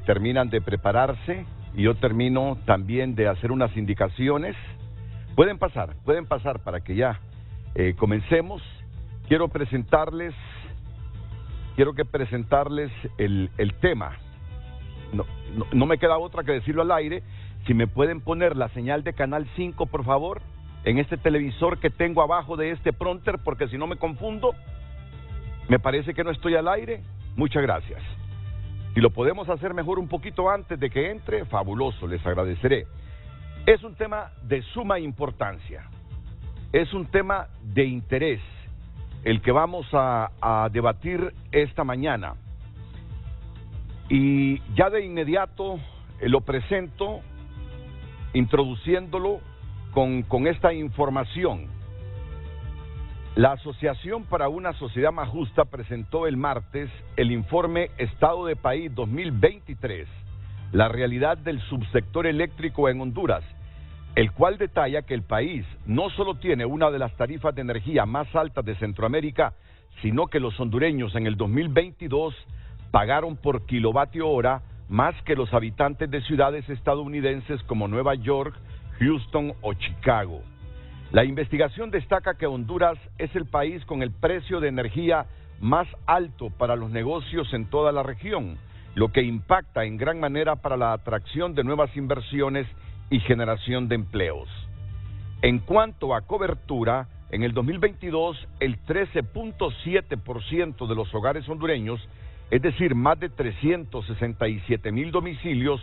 terminan de prepararse y yo termino también de hacer unas indicaciones. Pueden pasar para que ya comencemos. Quiero presentarles el tema. No me queda otra que decirlo al aire. Si me pueden poner la señal de Canal 5, por favor, en este televisor que tengo abajo de este prompter, porque si no me confundo, me parece que no estoy al aire. Muchas gracias. Si lo podemos hacer mejor un poquito antes de que entre, fabuloso, les agradeceré. Es un tema de suma importancia, es un tema de interés, el que vamos a debatir esta mañana. Y ya de inmediato lo presento, introduciéndolo con esta información. La Asociación para una Sociedad Más Justa presentó el martes el informe Estado de País 2023, la realidad del subsector eléctrico en Honduras, el cual detalla que el país no solo tiene una de las tarifas de energía más altas de Centroamérica, sino que los hondureños en el 2022 pagaron por kilovatio hora más que los habitantes de ciudades estadounidenses como Nueva York, Houston o Chicago. La investigación destaca que Honduras es el país con el precio de energía más alto para los negocios en toda la región, lo que impacta en gran manera para la atracción de nuevas inversiones y generación de empleos. En cuanto a cobertura, en el 2022 el 13.7% de los hogares hondureños, es decir, más de 367,000 domicilios,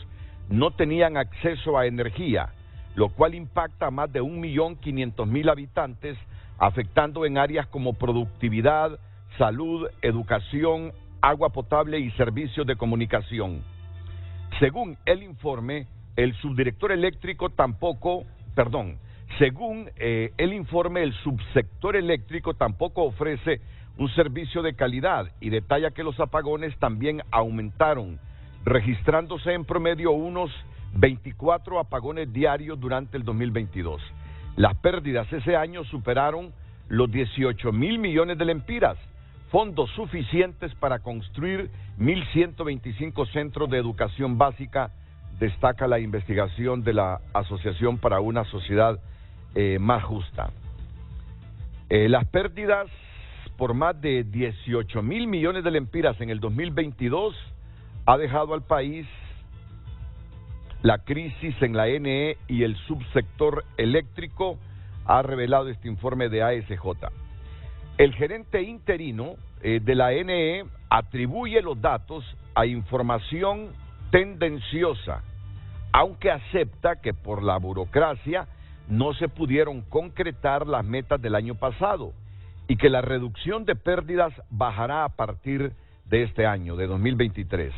no tenían acceso a energía, lo cual impacta a más de 1.500.000 habitantes, afectando en áreas como productividad, salud, educación, agua potable y servicios de comunicación. Según el informe, el subsector eléctrico tampoco ofrece un servicio de calidad y detalla que los apagones también aumentaron, registrándose en promedio unos 24 apagones diarios durante el 2022. Las pérdidas ese año superaron los 18,000 millones de lempiras, fondos suficientes para construir 1.125 centros de educación básica, destaca la investigación de la Asociación para una Sociedad Más Justa. Las pérdidas por más de 18,000 millones de lempiras en el 2022 ha dejado al país la crisis en la ANE y el subsector eléctrico, ha revelado este informe de ASJ. El gerente interino de la ANE atribuye los datos a información tendenciosa, aunque acepta que por la burocracia no se pudieron concretar las metas del año pasado y que la reducción de pérdidas bajará a partir de este año, de 2023.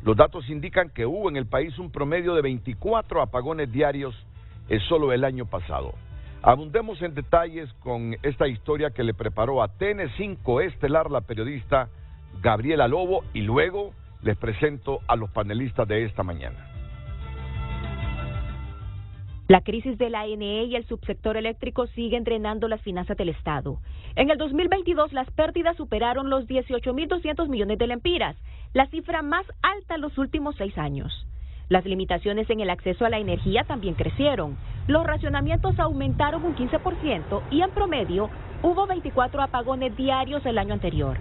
Los datos indican que hubo en el país un promedio de 24 apagones diarios solo el año pasado. Abundemos en detalles con esta historia que le preparó a TN5 Estelar la periodista Gabriela Lobo, y luego les presento a los panelistas de esta mañana. La crisis de la ANE y el subsector eléctrico siguen drenando las finanzas del Estado. En el 2022 las pérdidas superaron los 18.200 millones de lempiras, la cifra más alta en los últimos 6 años. Las limitaciones en el acceso a la energía también crecieron. Los racionamientos aumentaron un 15% y en promedio hubo 24 apagones diarios el año anterior.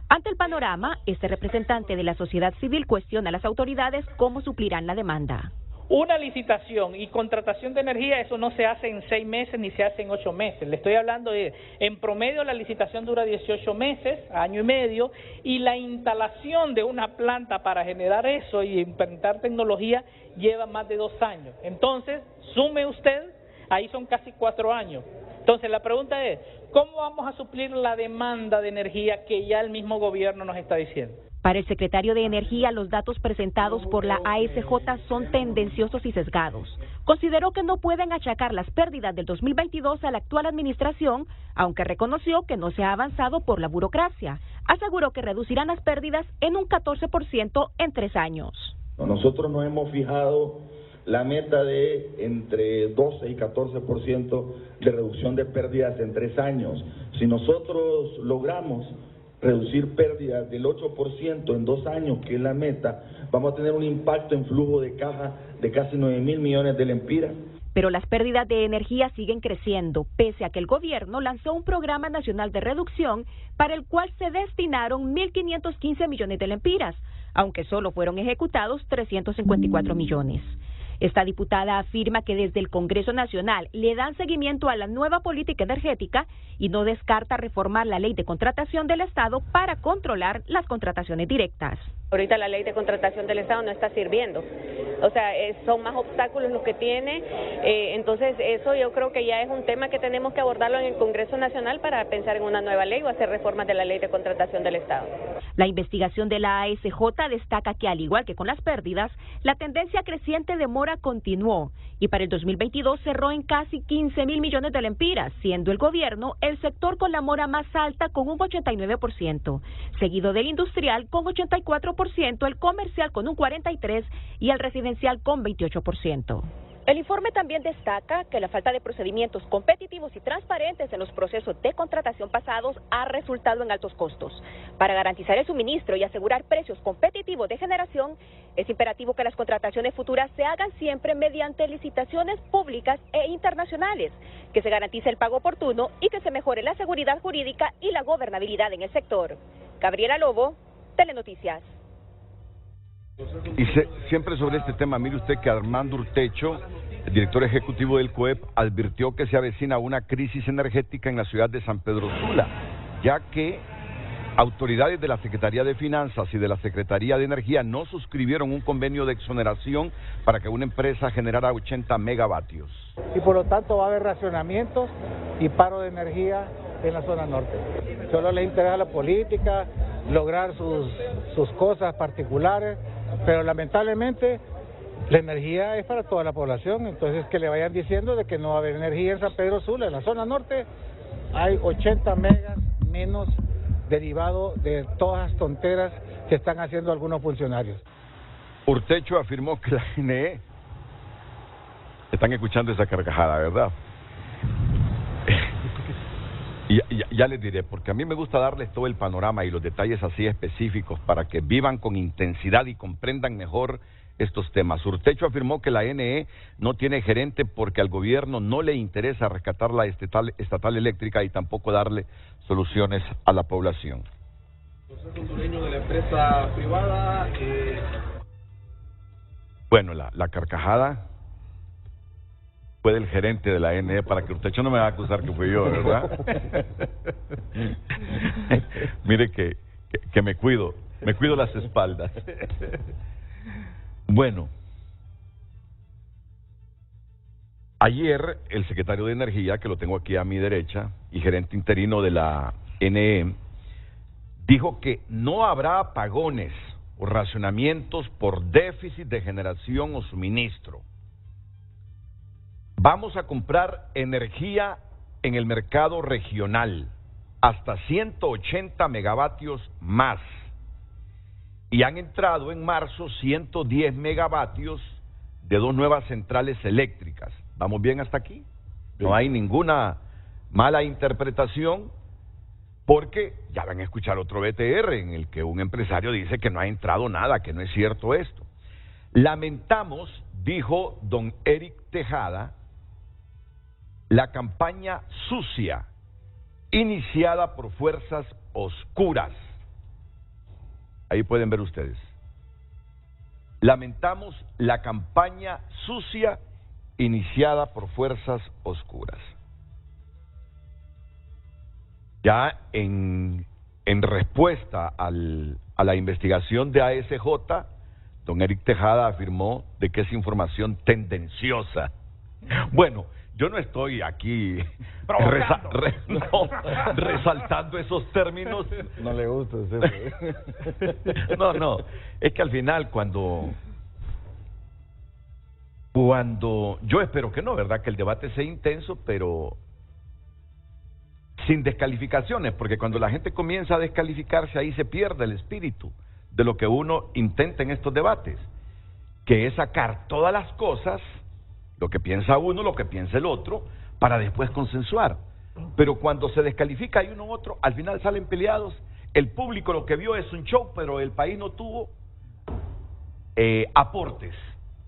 Ante el panorama, este representante de la sociedad civil cuestiona a las autoridades cómo suplirán la demanda. Una licitación y contratación de energía, eso no se hace en 6 meses ni se hace en 8 meses. Le estoy hablando de, en promedio la licitación dura 18 meses, año y medio, y la instalación de una planta para generar eso y implementar tecnología lleva más de 2 años. Entonces, sume usted, ahí son casi 4 años. Entonces, la pregunta es, ¿cómo vamos a suplir la demanda de energía que ya el mismo gobierno nos está diciendo? Para el secretario de Energía, los datos presentados por la ASJ son tendenciosos y sesgados. Consideró que no pueden achacar las pérdidas del 2022 a la actual administración, aunque reconoció que no se ha avanzado por la burocracia. Aseguró que reducirán las pérdidas en un 14% en 3 años. Nosotros nos hemos fijado la meta de entre 12 y 14% de reducción de pérdidas en 3 años. Si nosotros logramos reducir pérdidas del 8% en 2 años, que es la meta, vamos a tener un impacto en flujo de caja de casi 9.000 millones de lempiras. Pero las pérdidas de energía siguen creciendo, pese a que el gobierno lanzó un programa nacional de reducción para el cual se destinaron 1.515 millones de lempiras, aunque solo fueron ejecutados 354 millones. Esta diputada afirma que desde el Congreso Nacional le dan seguimiento a la nueva política energética y no descarta reformar la ley de contratación del Estado para controlar las contrataciones directas. Ahorita la ley de contratación del Estado no está sirviendo, o sea, son más obstáculos los que tiene, entonces eso yo creo que ya es un tema que tenemos que abordarlo en el Congreso Nacional para pensar en una nueva ley o hacer reformas de la ley de contratación del Estado. La investigación de la ASJ destaca que, al igual que con las pérdidas, la tendencia creciente de mora continuó y para el 2022 cerró en casi 15.000 millones de lempiras, siendo el gobierno el sector con la mora más alta con un 89%, seguido del industrial con 84%, el comercial con un 43% y el residencial con 28%. El informe también destaca que la falta de procedimientos competitivos y transparentes en los procesos de contratación pasados ha resultado en altos costos. Para garantizar el suministro y asegurar precios competitivos de generación, es imperativo que las contrataciones futuras se hagan siempre mediante licitaciones públicas e internacionales, que se garantice el pago oportuno y que se mejore la seguridad jurídica y la gobernabilidad en el sector. Gabriela Lobo, Telenoticias. Y siempre sobre este tema, mire usted que Armando Urtecho, el director ejecutivo del COEP, advirtió que se avecina una crisis energética en la ciudad de San Pedro Sula, ya que autoridades de la Secretaría de Finanzas y de la Secretaría de Energía no suscribieron un convenio de exoneración para que una empresa generara 80 megavatios. Y por lo tanto va a haber racionamientos y paro de energía en la zona norte. Solo les interesa la política, lograr sus cosas particulares, pero lamentablemente la energía es para toda la población, entonces que le vayan diciendo de que no va a haber energía en San Pedro Sula. En la zona norte hay 80 megas menos derivado de todas las tonteras que están haciendo algunos funcionarios. Urtecho afirmó que la GNE, están escuchando esa carcajada, ¿verdad? Ya les diré, porque a mí me gusta darles todo el panorama y los detalles así específicos para que vivan con intensidad y comprendan mejor estos temas. Urtecho afirmó que la NE no tiene gerente porque al gobierno no le interesa rescatar la estatal eléctrica y tampoco darle soluciones a la población. Entonces, un dueño de la empresa privada. Bueno, la carcajada fue del gerente de la NE, para que Urtecho no me va a acusar que fui yo, ¿verdad? Mire que me cuido las espaldas. Bueno, ayer el secretario de Energía, que lo tengo aquí a mi derecha, y gerente interino de la NE, dijo que no habrá apagones o racionamientos por déficit de generación o suministro. Vamos a comprar energía en el mercado regional, hasta 180 megavatios más. Y han entrado en marzo 110 megavatios de 2 nuevas centrales eléctricas. ¿Vamos bien hasta aquí? No hay ninguna mala interpretación, porque ya van a escuchar otro BTR en el que un empresario dice que no ha entrado nada, que no es cierto esto. Lamentamos, dijo don Eric Tejada, la campaña sucia iniciada por fuerzas oscuras. Ahí pueden ver ustedes. Lamentamos la campaña sucia iniciada por fuerzas oscuras. Ya en respuesta a la investigación de ASJ, don Eric Tejada afirmó de que es información tendenciosa. Bueno, yo no estoy aquí resaltando esos términos. No le gusta ese. No, es que al final cuando yo espero que no, ¿verdad? Que el debate sea intenso, pero sin descalificaciones, porque cuando la gente comienza a descalificarse, ahí se pierde el espíritu de lo que uno intenta en estos debates, que es sacar todas las cosas, lo que piensa uno, lo que piensa el otro, para después consensuar. Pero cuando se descalifica hay uno u otro, al final salen peleados El público lo que vio es un show, pero el país no tuvo aportes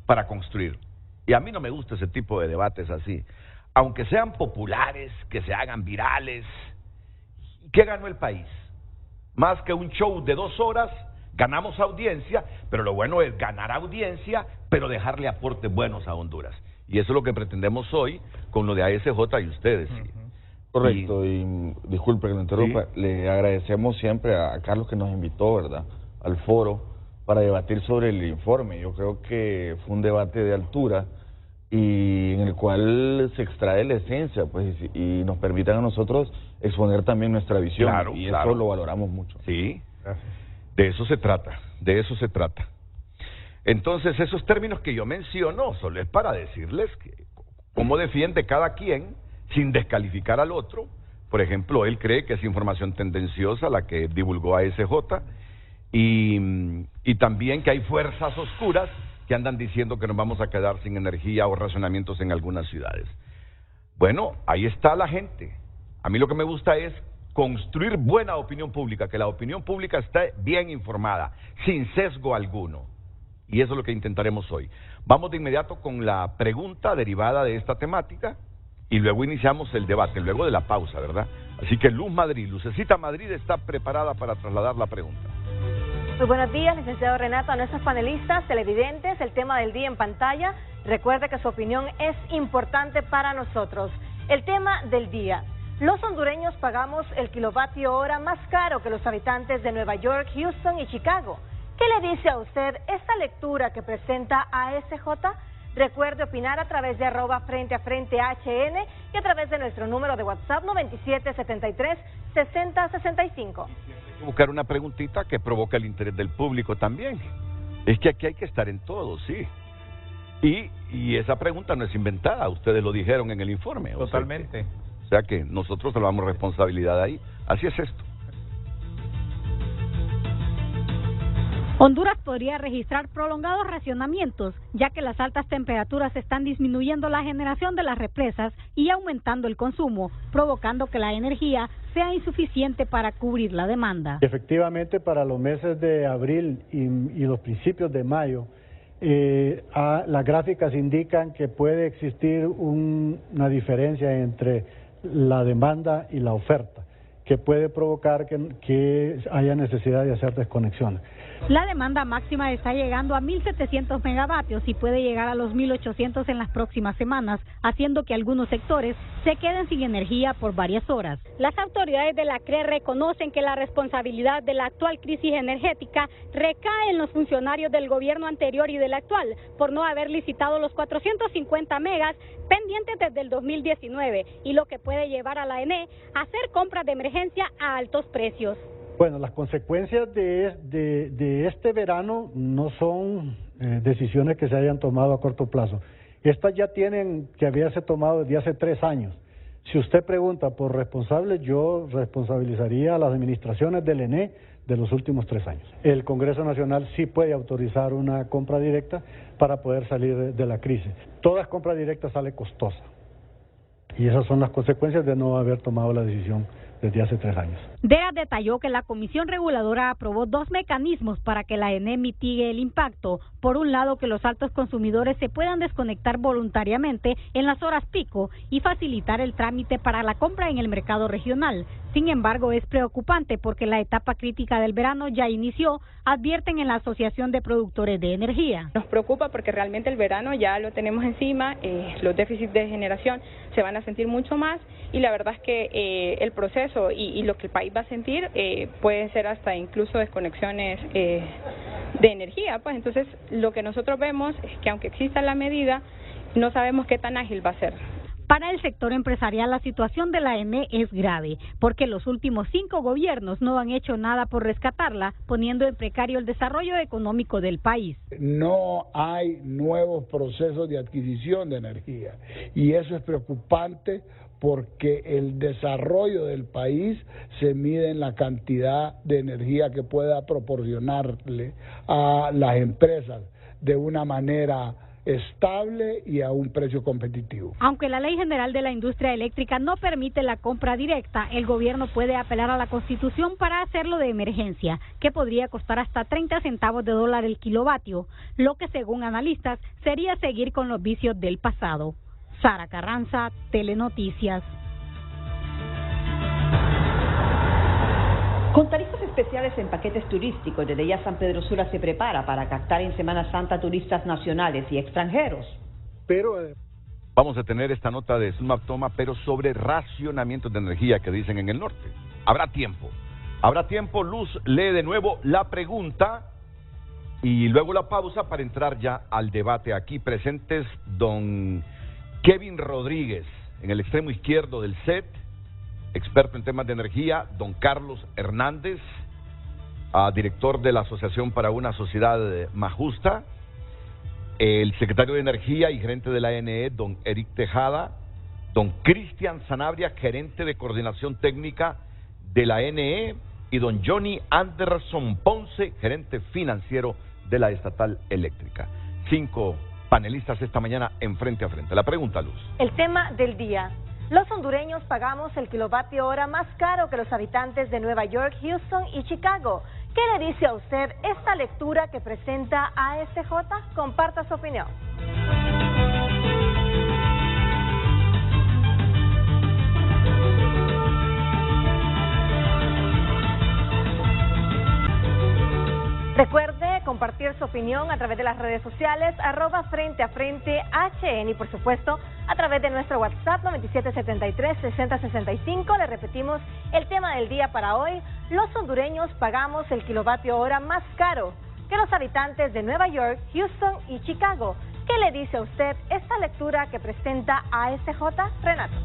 para construir. Y a mí no me gusta ese tipo de debates así. Aunque sean populares, que se hagan virales. ¿Qué ganó el país? Más que un show de 2 horas, ganamos audiencia, pero lo bueno es ganar audiencia, pero dejarle aportes buenos a Honduras. Y eso es lo que pretendemos hoy con lo de ASJ y ustedes. Correcto, y disculpe que lo interrumpa, ¿sí? Le agradecemos siempre a Carlos que nos invitó, ¿verdad?, al foro para debatir sobre el informe. Yo creo que fue un debate de altura y en el cual se extrae la esencia, pues, y nos permitan a nosotros exponer también nuestra visión. Claro, y eso lo valoramos mucho. Sí, gracias. De eso se trata, de eso se trata. Entonces, esos términos que yo menciono solo es para decirles que cómo defiende cada quien sin descalificar al otro. Por ejemplo, él cree que es información tendenciosa la que divulgó ASJ y también que hay fuerzas oscuras que andan diciendo que nos vamos a quedar sin energía o racionamientos en algunas ciudades. Bueno, ahí está la gente. A mí lo que me gusta es construir buena opinión pública, que la opinión pública esté bien informada, sin sesgo alguno. Y eso es lo que intentaremos hoy. Vamos de inmediato con la pregunta derivada de esta temática y luego iniciamos el debate, luego de la pausa, ¿verdad? Así que Luz Madrid, Lucecita Madrid está preparada para trasladar la pregunta. Muy buenos días, licenciado Renato, a nuestros panelistas, televidentes, el tema del día en pantalla. Recuerde que su opinión es importante para nosotros. El tema del día: los hondureños pagamos el kilovatio hora más caro que los habitantes de Nueva York, Houston y Chicago. ¿Qué le dice a usted esta lectura que presenta ASJ? Recuerde opinar a través de @FrenteAFrenteHN y a través de nuestro número de WhatsApp 9773-6065. Buscar una preguntita que provoca el interés del público también. Es que aquí hay que estar en todo, sí. Y esa pregunta no es inventada, ustedes lo dijeron en el informe. Totalmente. O sea que nosotros tomamos responsabilidad ahí. Así es esto. Honduras podría registrar prolongados racionamientos, ya que las altas temperaturas están disminuyendo la generación de las represas y aumentando el consumo, provocando que la energía sea insuficiente para cubrir la demanda. Efectivamente, para los meses de abril y los principios de mayo, las gráficas indican que puede existir una diferencia entre la demanda y la oferta, que puede provocar que haya necesidad de hacer desconexiones. La demanda máxima está llegando a 1.700 megavatios y puede llegar a los 1.800 en las próximas semanas, haciendo que algunos sectores se queden sin energía por varias horas. Las autoridades de la CRE reconocen que la responsabilidad de la actual crisis energética recae en los funcionarios del gobierno anterior y del actual, por no haber licitado los 450 megas pendientes desde el 2019, y lo que puede llevar a la ENE a hacer compras de emergencia a altos precios. Bueno, las consecuencias de este verano no son decisiones que se hayan tomado a corto plazo. Estas ya tienen que haberse tomado desde hace 3 años. Si usted pregunta por responsables, yo responsabilizaría a las administraciones del ENE de los últimos 3 años. El Congreso Nacional sí puede autorizar una compra directa para poder salir de la crisis. Toda compra directa sale costosa. Y esas son las consecuencias de no haber tomado la decisión desde hace 3 años. DEA detalló que la Comisión Reguladora aprobó 2 mecanismos para que la ENE mitigue el impacto. Por un lado, que los altos consumidores se puedan desconectar voluntariamente en las horas pico y facilitar el trámite para la compra en el mercado regional. Sin embargo, es preocupante porque la etapa crítica del verano ya inició, advierten en la Asociación de Productores de Energía. Nos preocupa porque realmente el verano ya lo tenemos encima, los déficits de generación se van a sentir mucho más y la verdad es que el proceso y lo que el país va a sentir puede ser hasta incluso desconexiones de energía. Pues entonces lo que nosotros vemos es que aunque exista la medida, no sabemos qué tan ágil va a ser. Para el sector empresarial, la situación de la ENE es grave, porque los últimos 5 gobiernos no han hecho nada por rescatarla, poniendo en precario el desarrollo económico del país. No hay nuevos procesos de adquisición de energía y eso es preocupante porque el desarrollo del país se mide en la cantidad de energía que pueda proporcionarle a las empresas de una manera estable y a un precio competitivo. Aunque la Ley General de la Industria Eléctrica no permite la compra directa, el gobierno puede apelar a la Constitución para hacerlo de emergencia, que podría costar hasta 30 centavos de dólar el kilovatio, lo que según analistas sería seguir con los vicios del pasado. Sara Carranza, Telenoticias. Con tarifas especiales en paquetes turísticos, desde ya San Pedro Sula se prepara para captar en Semana Santa turistas nacionales y extranjeros. Pero vamos a tener esta nota de Zulma Toma, pero sobre racionamientos de energía que dicen en el norte. Habrá tiempo. Luz lee de nuevo la pregunta y luego la pausa para entrar ya al debate. Aquí presentes don Kevin Rodríguez, en el extremo izquierdo del set, experto en temas de energía, don Carlos Hernández, director de la Asociación para una Sociedad Más Justa, el secretario de Energía y gerente de la ANE, don Eric Tejada, don Cristian Sanabria, gerente de coordinación técnica de la ANE, y don Johnny Anderson Ponce, gerente financiero de la Estatal Eléctrica. 5 panelistas esta mañana en Frente a Frente. La pregunta, Luz. El tema del día. Los hondureños pagamos el kilovatio hora más caro que los habitantes de Nueva York, Houston y Chicago. ¿Qué le dice a usted esta lectura que presenta ASJ? Comparta su opinión. Recuerde compartir su opinión a través de las redes sociales, @Frente a Frente HN, y por supuesto a través de nuestro WhatsApp 9773-6065. Le repetimos el tema del día para hoy: los hondureños pagamos el kilovatio hora más caro que los habitantes de Nueva York, Houston y Chicago. ¿Qué le dice a usted esta lectura que presenta ASJ? Renato.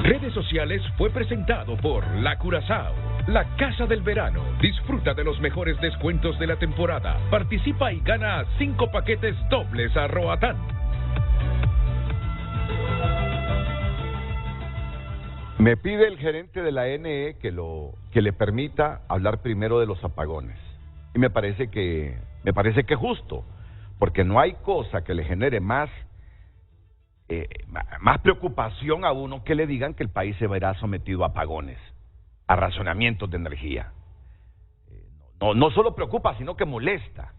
Redes sociales fue presentado por La Curazao, la casa del verano. Disfruta de los mejores descuentos de la temporada. Participa y gana 5 paquetes dobles a Roatán. Me pide el gerente de la ANE que le permita hablar primero de los apagones. Y me parece que es justo, porque no hay cosa que le genere más preocupación a uno que le digan que el país se verá sometido a apagones, a racionamientos de energía. No solo preocupa, sino que molesta.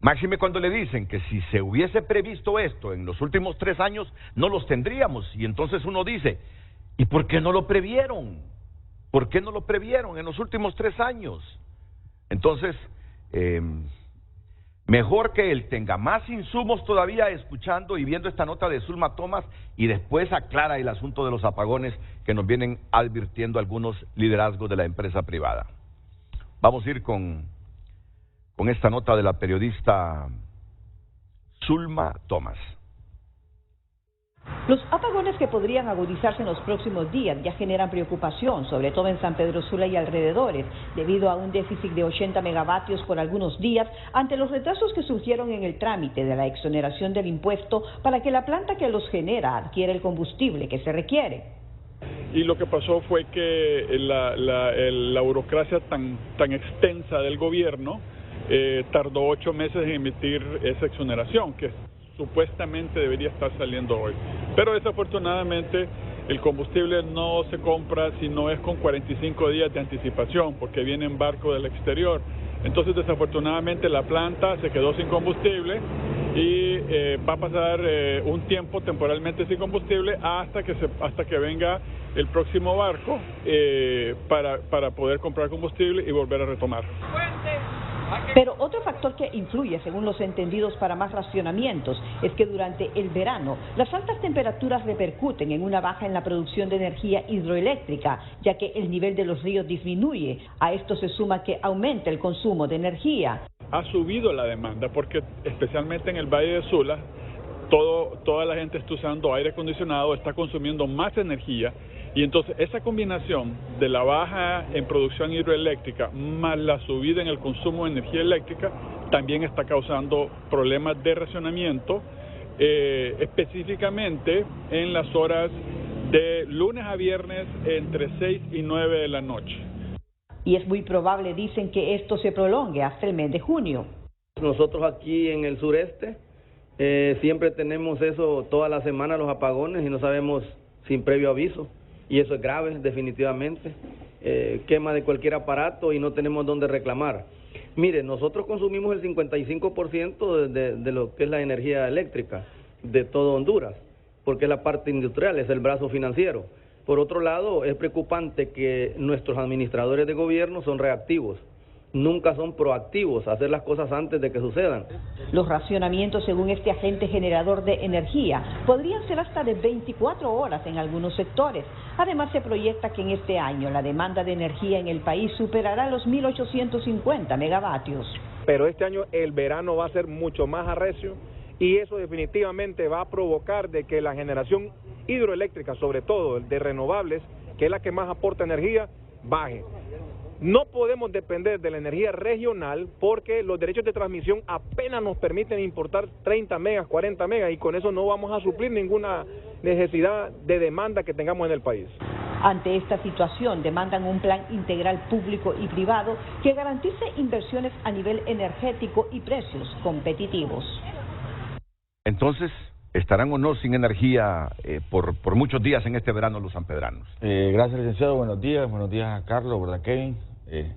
Máxime cuando le dicen que si se hubiese previsto esto en los últimos 3 años, no los tendríamos. Y entonces uno dice, ¿y por qué no lo previeron? ¿Por qué no lo previeron en los últimos 3 años? Entonces, mejor que él tenga más insumos todavía escuchando y viendo esta nota de Zulma Thomas y después aclara el asunto de los apagones que nos vienen advirtiendo algunos liderazgos de la empresa privada. Vamos a ir con esta nota de la periodista Zulma Thomas. Los apagones que podrían agudizarse en los próximos días ya generan preocupación, sobre todo en San Pedro Sula y alrededores, debido a un déficit de 80 megavatios por algunos días, ante los retrasos que surgieron en el trámite de la exoneración del impuesto para que la planta que los genera adquiera el combustible que se requiere. Y lo que pasó fue que la burocracia tan extensa del gobierno tardó 8 meses en emitir esa exoneración, que supuestamente debería estar saliendo hoy. Pero desafortunadamente el combustible no se compra si no es con 45 días de anticipación, porque viene en barco del exterior. Entonces desafortunadamente la planta se quedó sin combustible y va a pasar un tiempo temporalmente sin combustible hasta que venga el próximo barco para poder comprar combustible y volver a retomar. Pero otro factor que influye, según los entendidos para más racionamientos, es que durante el verano las altas temperaturas repercuten en una baja en la producción de energía hidroeléctrica, ya que el nivel de los ríos disminuye. A esto se suma que aumenta el consumo de energía. Ha subido la demanda porque especialmente en el Valle de Sula toda la gente está usando aire acondicionado, está consumiendo más energía. Y entonces esa combinación de la baja en producción hidroeléctrica más la subida en el consumo de energía eléctrica también está causando problemas de racionamiento, específicamente en las horas de lunes a viernes entre 6 y 9 de la noche. Y es muy probable, dicen, que esto se prolongue hasta el mes de junio. Nosotros aquí en el sureste Siempre tenemos eso toda la semana, los apagones, y no sabemos sin previo aviso, y eso es grave definitivamente. Quema de cualquier aparato y no tenemos dónde reclamar. Mire, nosotros consumimos el 55% de lo que es la energía eléctrica de todo Honduras, porque es la parte industrial, es el brazo financiero. Por otro lado, es preocupante que nuestros administradores de gobierno son reactivos. Nunca son proactivos a hacer las cosas antes de que sucedan. Los racionamientos, según este agente generador de energía, podrían ser hasta de 24 horas en algunos sectores. Además, se proyecta que en este año la demanda de energía en el país superará los 1.850 megavatios. Pero este año el verano va a ser mucho más arrecio y eso definitivamente va a provocar de que la generación hidroeléctrica, sobre todo de renovables, que es la que más aporta energía, baje. No podemos depender de la energía regional porque los derechos de transmisión apenas nos permiten importar 30 megas, 40 megas y con eso no vamos a suplir ninguna necesidad de demanda que tengamos en el país. Ante esta situación demandan un plan integral público y privado que garantice inversiones a nivel energético y precios competitivos. Entonces, ¿estarán o no sin energía por muchos días en este verano los sanpedranos? Gracias, licenciado. Buenos días a Carlos, ¿verdad, Kevin?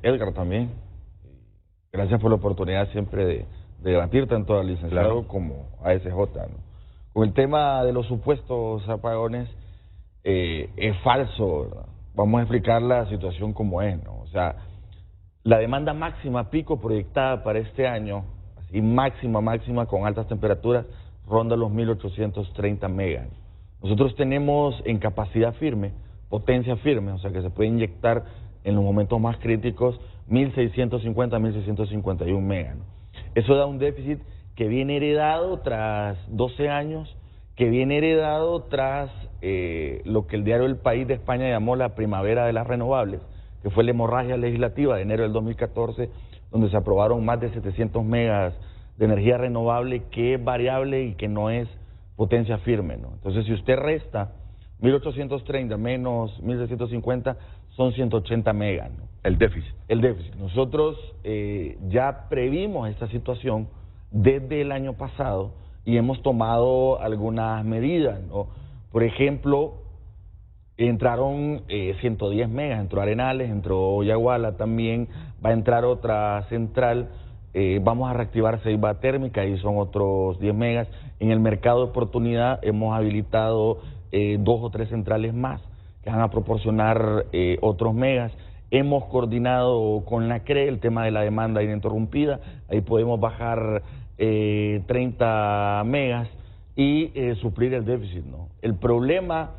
Edgar también. Gracias por la oportunidad siempre de debatir tanto al licenciado como a SJ, ¿no? Con el tema de los supuestos apagones, es falso, ¿verdad? Vamos a explicar la situación como es, ¿no? O sea, la demanda máxima pico proyectada para este año, así máxima con altas temperaturas, ronda los 1.830 megas. Nosotros tenemos en capacidad firme, potencia firme, o sea que se puede inyectar en los momentos más críticos 1.650, 1.651 megas, ¿no? Eso da un déficit que viene heredado tras 12 años, que viene heredado tras lo que el diario El País de España llamó la primavera de las renovables, que fue la hemorragia legislativa de enero del 2014, donde se aprobaron más de 700 megas de energía renovable que es variable y que no es potencia firme, ¿no? Entonces, si usted resta 1.830 menos 1.650, son 180 megas, ¿no? El déficit. El déficit. Nosotros ya previmos esta situación desde el año pasado y hemos tomado algunas medidas, ¿no? Por ejemplo, entraron 110 megas, entró Arenales, entró Yaguala también, va a entrar otra central. Vamos a reactivar Ceiba Térmica y son otros 10 megas. En el mercado de oportunidad hemos habilitado 2 o 3 centrales más que van a proporcionar otros megas. Hemos coordinado con la CRE el tema de la demanda ininterrumpida, ahí podemos bajar 30 megas y suplir el déficit, ¿no? El problema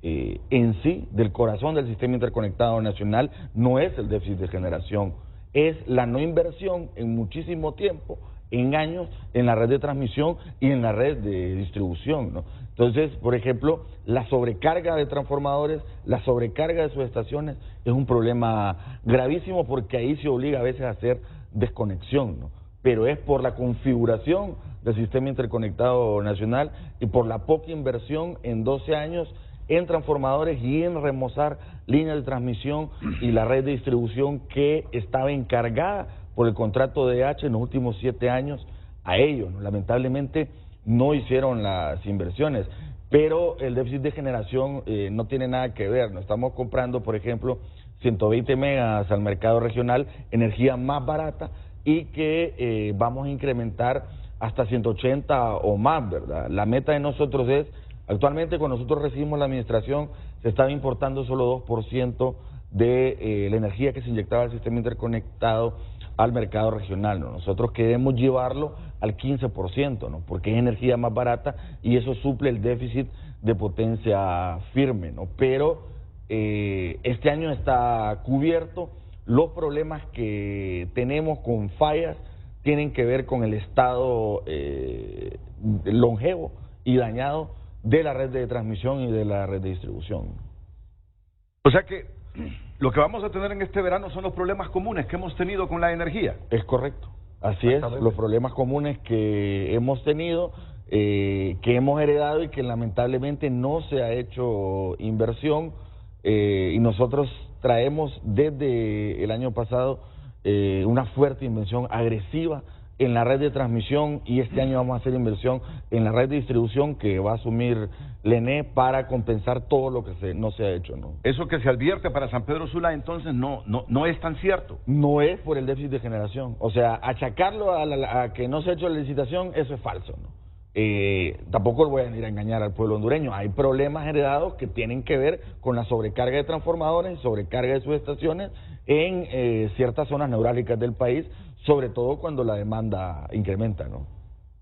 en sí del corazón del sistema interconectado nacional no es el déficit de generación, es la no inversión en muchísimo tiempo, en años, en la red de transmisión y en la red de distribución, ¿no? Entonces, por ejemplo, la sobrecarga de transformadores, la sobrecarga de subestaciones es un problema gravísimo porque ahí se obliga a veces a hacer desconexión, ¿no? Pero es por la configuración del sistema interconectado nacional y por la poca inversión en 12 años en transformadores y en remozar líneas de transmisión y la red de distribución que estaba encargada por el contrato de H en los últimos 7 años a ellos, ¿no? Lamentablemente no hicieron las inversiones, pero el déficit de generación no tiene nada que ver, ¿no? Estamos comprando, por ejemplo, 120 megas al mercado regional, energía más barata y que vamos a incrementar hasta 180 o más, ¿verdad? La meta de nosotros es, actualmente cuando nosotros recibimos la administración, se estaba importando solo 2% de la energía que se inyectaba al sistema interconectado al mercado regional, ¿no? Nosotros queremos llevarlo al 15%, ¿no? Porque es energía más barata y eso suple el déficit de potencia firme, ¿no? Pero este año está cubierto. Los problemas que tenemos con fallas tienen que ver con el estado longevo y dañado de la red de transmisión y de la red de distribución. O sea que lo que vamos a tener en este verano son los problemas comunes que hemos tenido con la energía. Es correcto, así es, los problemas comunes que hemos tenido, que hemos heredado y que lamentablemente no se ha hecho inversión, y nosotros traemos desde el año pasado una fuerte inversión agresiva en la red de transmisión y este año vamos a hacer inversión en la red de distribución que va a asumir LENE para compensar todo lo que no se ha hecho, ¿no? Eso que se advierte para San Pedro Sula entonces no es tan cierto. No es por el déficit de generación, o sea, achacarlo a que no se ha hecho la licitación, eso es falso, ¿no? Tampoco voy a ir a engañar al pueblo hondureño. Hay problemas heredados que tienen que ver con la sobrecarga de transformadores y sobrecarga de subestaciones en ciertas zonas neurálgicas del país, sobre todo cuando la demanda incrementa, ¿no?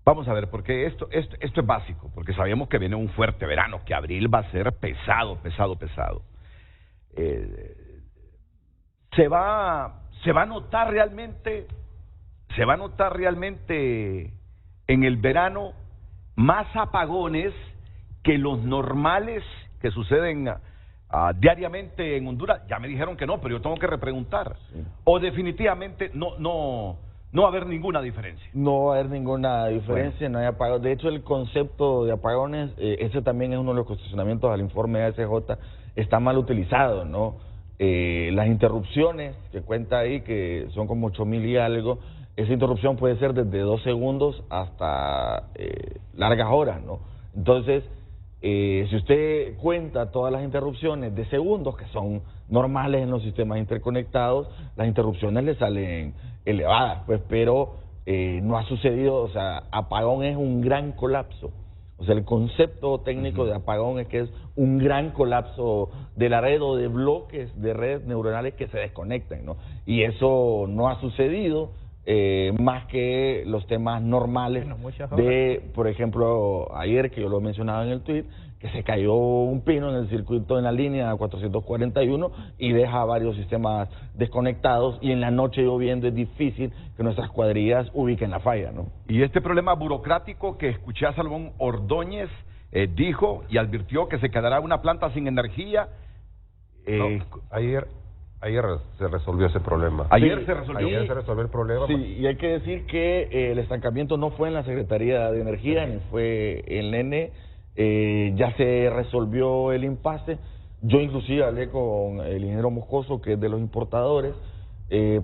Vamos a ver, porque esto es básico, porque sabemos que viene un fuerte verano, que abril va a ser pesado. Se va a notar realmente en el verano más apagones que los normales que suceden diariamente en Honduras. Ya me dijeron que no, pero yo tengo que repreguntar. Sí. O definitivamente no va a haber ninguna diferencia. No va a haber ninguna diferencia, bueno. No hay apagones. De hecho, el concepto de apagones, ese también es uno de los cuestionamientos al informe de ASJ, está mal utilizado, ¿no? Las interrupciones que cuenta ahí, que son como 8,000 y algo, esa interrupción puede ser desde 2 segundos hasta largas horas, ¿no? Entonces, si usted cuenta todas las interrupciones de segundos, que son normales en los sistemas interconectados, las interrupciones le salen elevadas, pues, pero no ha sucedido, o sea, apagón es un gran colapso. O sea, el concepto técnico de apagón es que es un gran colapso de la red o de bloques de redes neuronales que se desconectan, ¿no? Y eso no ha sucedido. Más que los temas normales de, por ejemplo, ayer que yo lo mencionaba en el tweet, que se cayó un pino en el circuito en la línea 441 y deja varios sistemas desconectados, y en la noche lloviendo es difícil que nuestras cuadrillas ubiquen la falla, ¿no? Y este problema burocrático que escuché a Salomón Ordóñez dijo y advirtió que se quedará una planta sin energía. Ayer se resolvió ese problema. Ayer se resolvió el problema. Sí, y hay que decir que el estancamiento no fue en la Secretaría de Energía, ni fue en LENE. Ya se resolvió el impasse. Yo inclusive hablé con el ingeniero Moscoso, que es de los importadores,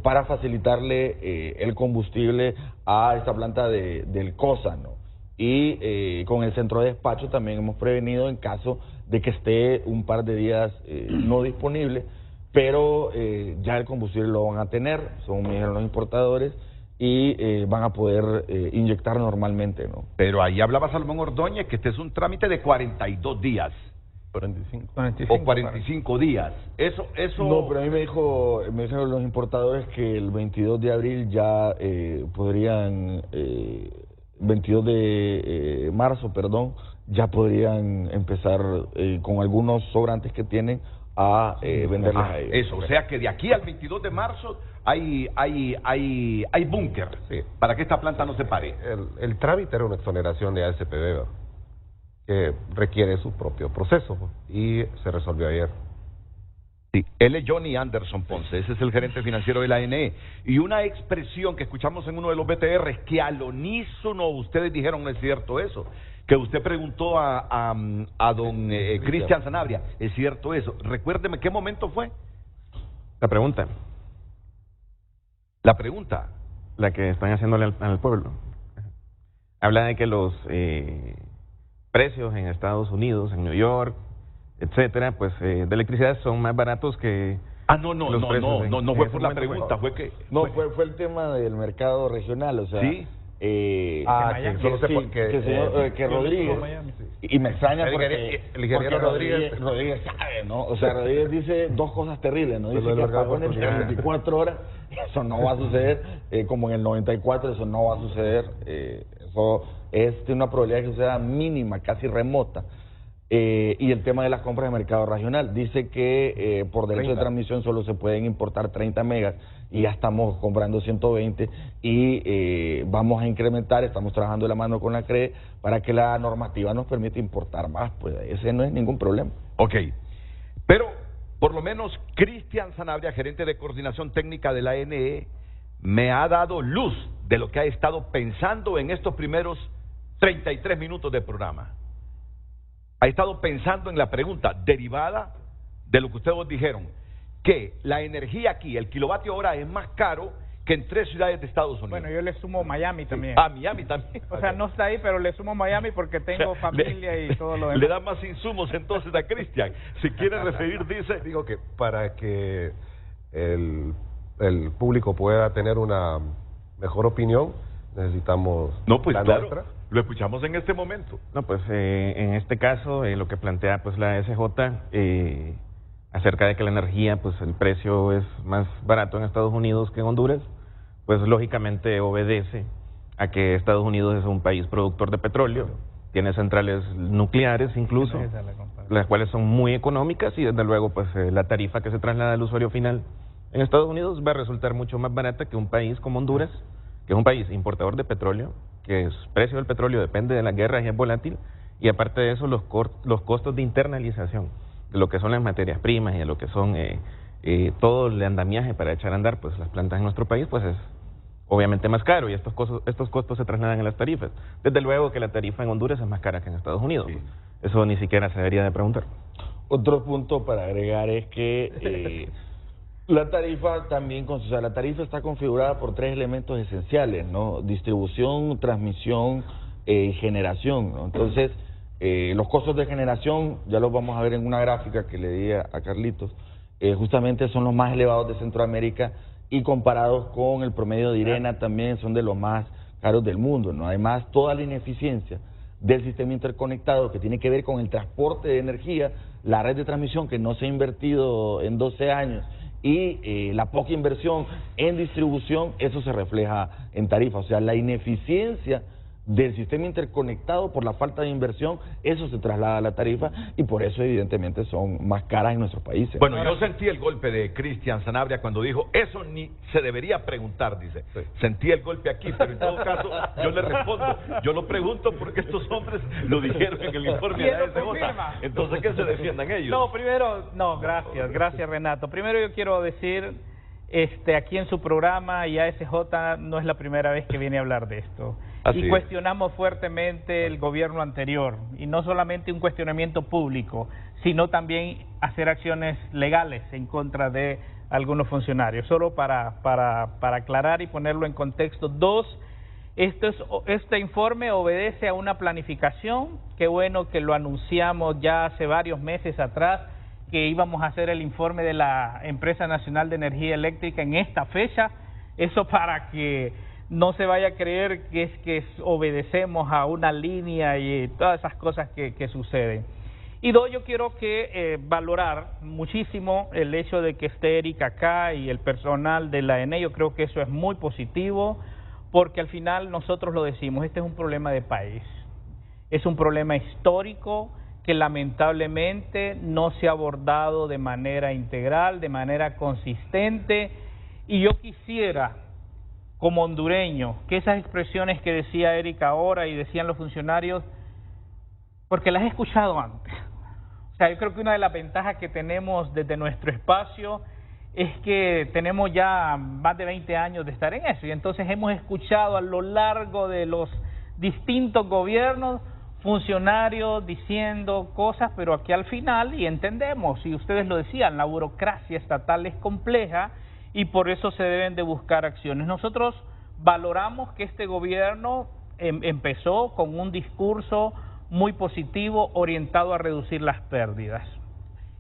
para facilitarle el combustible a esta planta del COSA, ¿no? Y con el centro de despacho también hemos prevenido en caso de que esté un par de días no disponible, pero ya el combustible lo van a tener, son los importadores, y van a poder inyectar normalmente, ¿no? Pero ahí hablaba Salomón Ordóñez que este es un trámite de 42 días. 45 o 45 días. Eso... No, pero a mí me dijeron los importadores que el 22 de abril ya podrían... 22 de marzo, perdón, ya podrían empezar con algunos sobrantes que tienen a venderles a ellos. Eso, o sea que de aquí al 22 de marzo hay búnker, sí, para que esta planta no se pare. El trámite era una exoneración de ASPB, que requiere su propio proceso, y se resolvió ayer. Sí, él es Johnny Anderson Ponce, ese es el gerente financiero de la ANE. Y una expresión que escuchamos en uno de los BTR, que al unísono ustedes dijeron, no es cierto eso, que usted preguntó a don Cristian Sanabria, ¿es cierto eso? Recuérdeme, ¿qué momento fue? La pregunta. La que están haciéndole al pueblo. Habla de que los precios en Estados Unidos, en New York, etcétera, pues de electricidad son más baratos que... no fue por la pregunta, fue que... No, fue el tema del mercado regional, o sea... ¿Sí? Que Rodríguez, y me extraña porque Rodríguez sabe, ¿no? O sea, Rodríguez dice dos cosas terribles, ¿no? Dice que apagones en 24 horas, eso no va a suceder, como en el 94, eso no va a suceder, eso tiene una probabilidad que suceda mínima, casi remota. Y el tema de las compras de mercado regional, dice que por derecho de transmisión solo se pueden importar 30 megas y ya estamos comprando 120 y vamos a incrementar, estamos trabajando de la mano con la CRE para que la normativa nos permita importar más, pues ese no es ningún problema. Ok, pero por lo menos Cristian Sanabria, gerente de coordinación técnica de la ANE, me ha dado luz de lo que ha estado pensando en estos primeros 33 minutos de programa. Ha estado pensando en la pregunta derivada de lo que ustedes dijeron, que la energía aquí, el kilovatio hora, es más caro que en 3 ciudades de Estados Unidos. Bueno, yo le sumo Miami también. Ah, Miami también. O sea, no está ahí, pero le sumo Miami porque tengo familia y todo lo demás. Le da más insumos entonces a Cristian. Si quiere referir, dice... Digo que para que el público pueda tener una mejor opinión, necesitamos No, pues la claro, nuestra. lo escuchamos en este momento. No, pues en este caso lo que plantea pues la SJ acerca de que la energía, pues el precio es más barato en Estados Unidos que en Honduras, pues lógicamente obedece a que Estados Unidos es un país productor de petróleo, tiene centrales nucleares incluso, las cuales son muy económicas y desde luego pues la tarifa que se traslada al usuario final en Estados Unidos va a resultar mucho más barata que un país como Honduras, que es un país importador de petróleo, que el precio del petróleo depende de las guerras y es volátil, y aparte de eso los costos de internalización de lo que son las materias primas y de lo que son todo el andamiaje para echar a andar pues las plantas en nuestro país, pues es obviamente más caro y estos costos se trasladan en las tarifas. Desde luego que la tarifa en Honduras es más cara que en Estados Unidos. Sí. Eso ni siquiera se debería de preguntar. Otro punto para agregar es que la tarifa también, o sea, la tarifa está configurada por 3 elementos esenciales, ¿no? Distribución, transmisión y generación, ¿no? Entonces, los costos de generación, ya los vamos a ver en una gráfica que le di a Carlitos, justamente son los más elevados de Centroamérica y comparados con el promedio de IRENA también son de los más caros del mundo, ¿no? Además, toda la ineficiencia del sistema interconectado que tiene que ver con el transporte de energía, la red de transmisión que no se ha invertido en 12 años y la poca inversión en distribución, eso se refleja en tarifa. O sea, la ineficiencia del sistema interconectado por la falta de inversión, eso se traslada a la tarifa y por eso evidentemente son más caras en nuestros países. Bueno, yo sentí el golpe de Cristian Sanabria cuando dijo, eso ni se debería preguntar, dice. Sí. Sentí el golpe aquí, pero en todo caso yo le respondo, yo lo pregunto porque estos hombres lo dijeron en el informe de la SJ. Entonces, ¿qué se defiendan ellos? No, primero, gracias Renato. Primero yo quiero decir, aquí en su programa y ASJ no es la primera vez que viene a hablar de esto. Así y cuestionamos fuertemente el gobierno anterior, y no solamente un cuestionamiento público, sino también hacer acciones legales en contra de algunos funcionarios. Solo para aclarar y ponerlo en contexto. 2, este informe obedece a una planificación, qué bueno que lo anunciamos ya hace varios meses atrás, que íbamos a hacer el informe de la Empresa Nacional de Energía Eléctrica en esta fecha, eso para que no se vaya a creer que es que obedecemos a una línea y todas esas cosas que suceden. Y 2, yo quiero valorar muchísimo el hecho de que esté Erika acá y el personal de la ENE. Yo creo que eso es muy positivo, porque al final nosotros lo decimos, este es un problema de país, es un problema histórico que lamentablemente no se ha abordado de manera integral, de manera consistente, y yo quisiera, como hondureño, que esas expresiones que decía Erika ahora y decían los funcionarios, porque las he escuchado antes. O sea, yo creo que una de las ventajas que tenemos desde nuestro espacio es que tenemos ya más de 20 años de estar en eso, y entonces hemos escuchado a lo largo de los distintos gobiernos funcionarios diciendo cosas, pero aquí al final, y entendemos, y ustedes lo decían, la burocracia estatal es compleja, y por eso se deben de buscar acciones. Nosotros valoramos que este gobierno empezó con un discurso muy positivo orientado a reducir las pérdidas.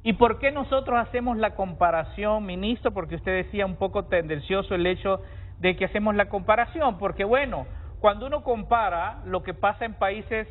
¿Y por qué nosotros hacemos la comparación, ministro? Porque usted decía un poco tendencioso el hecho de que hacemos la comparación, porque bueno, cuando uno compara lo que pasa en países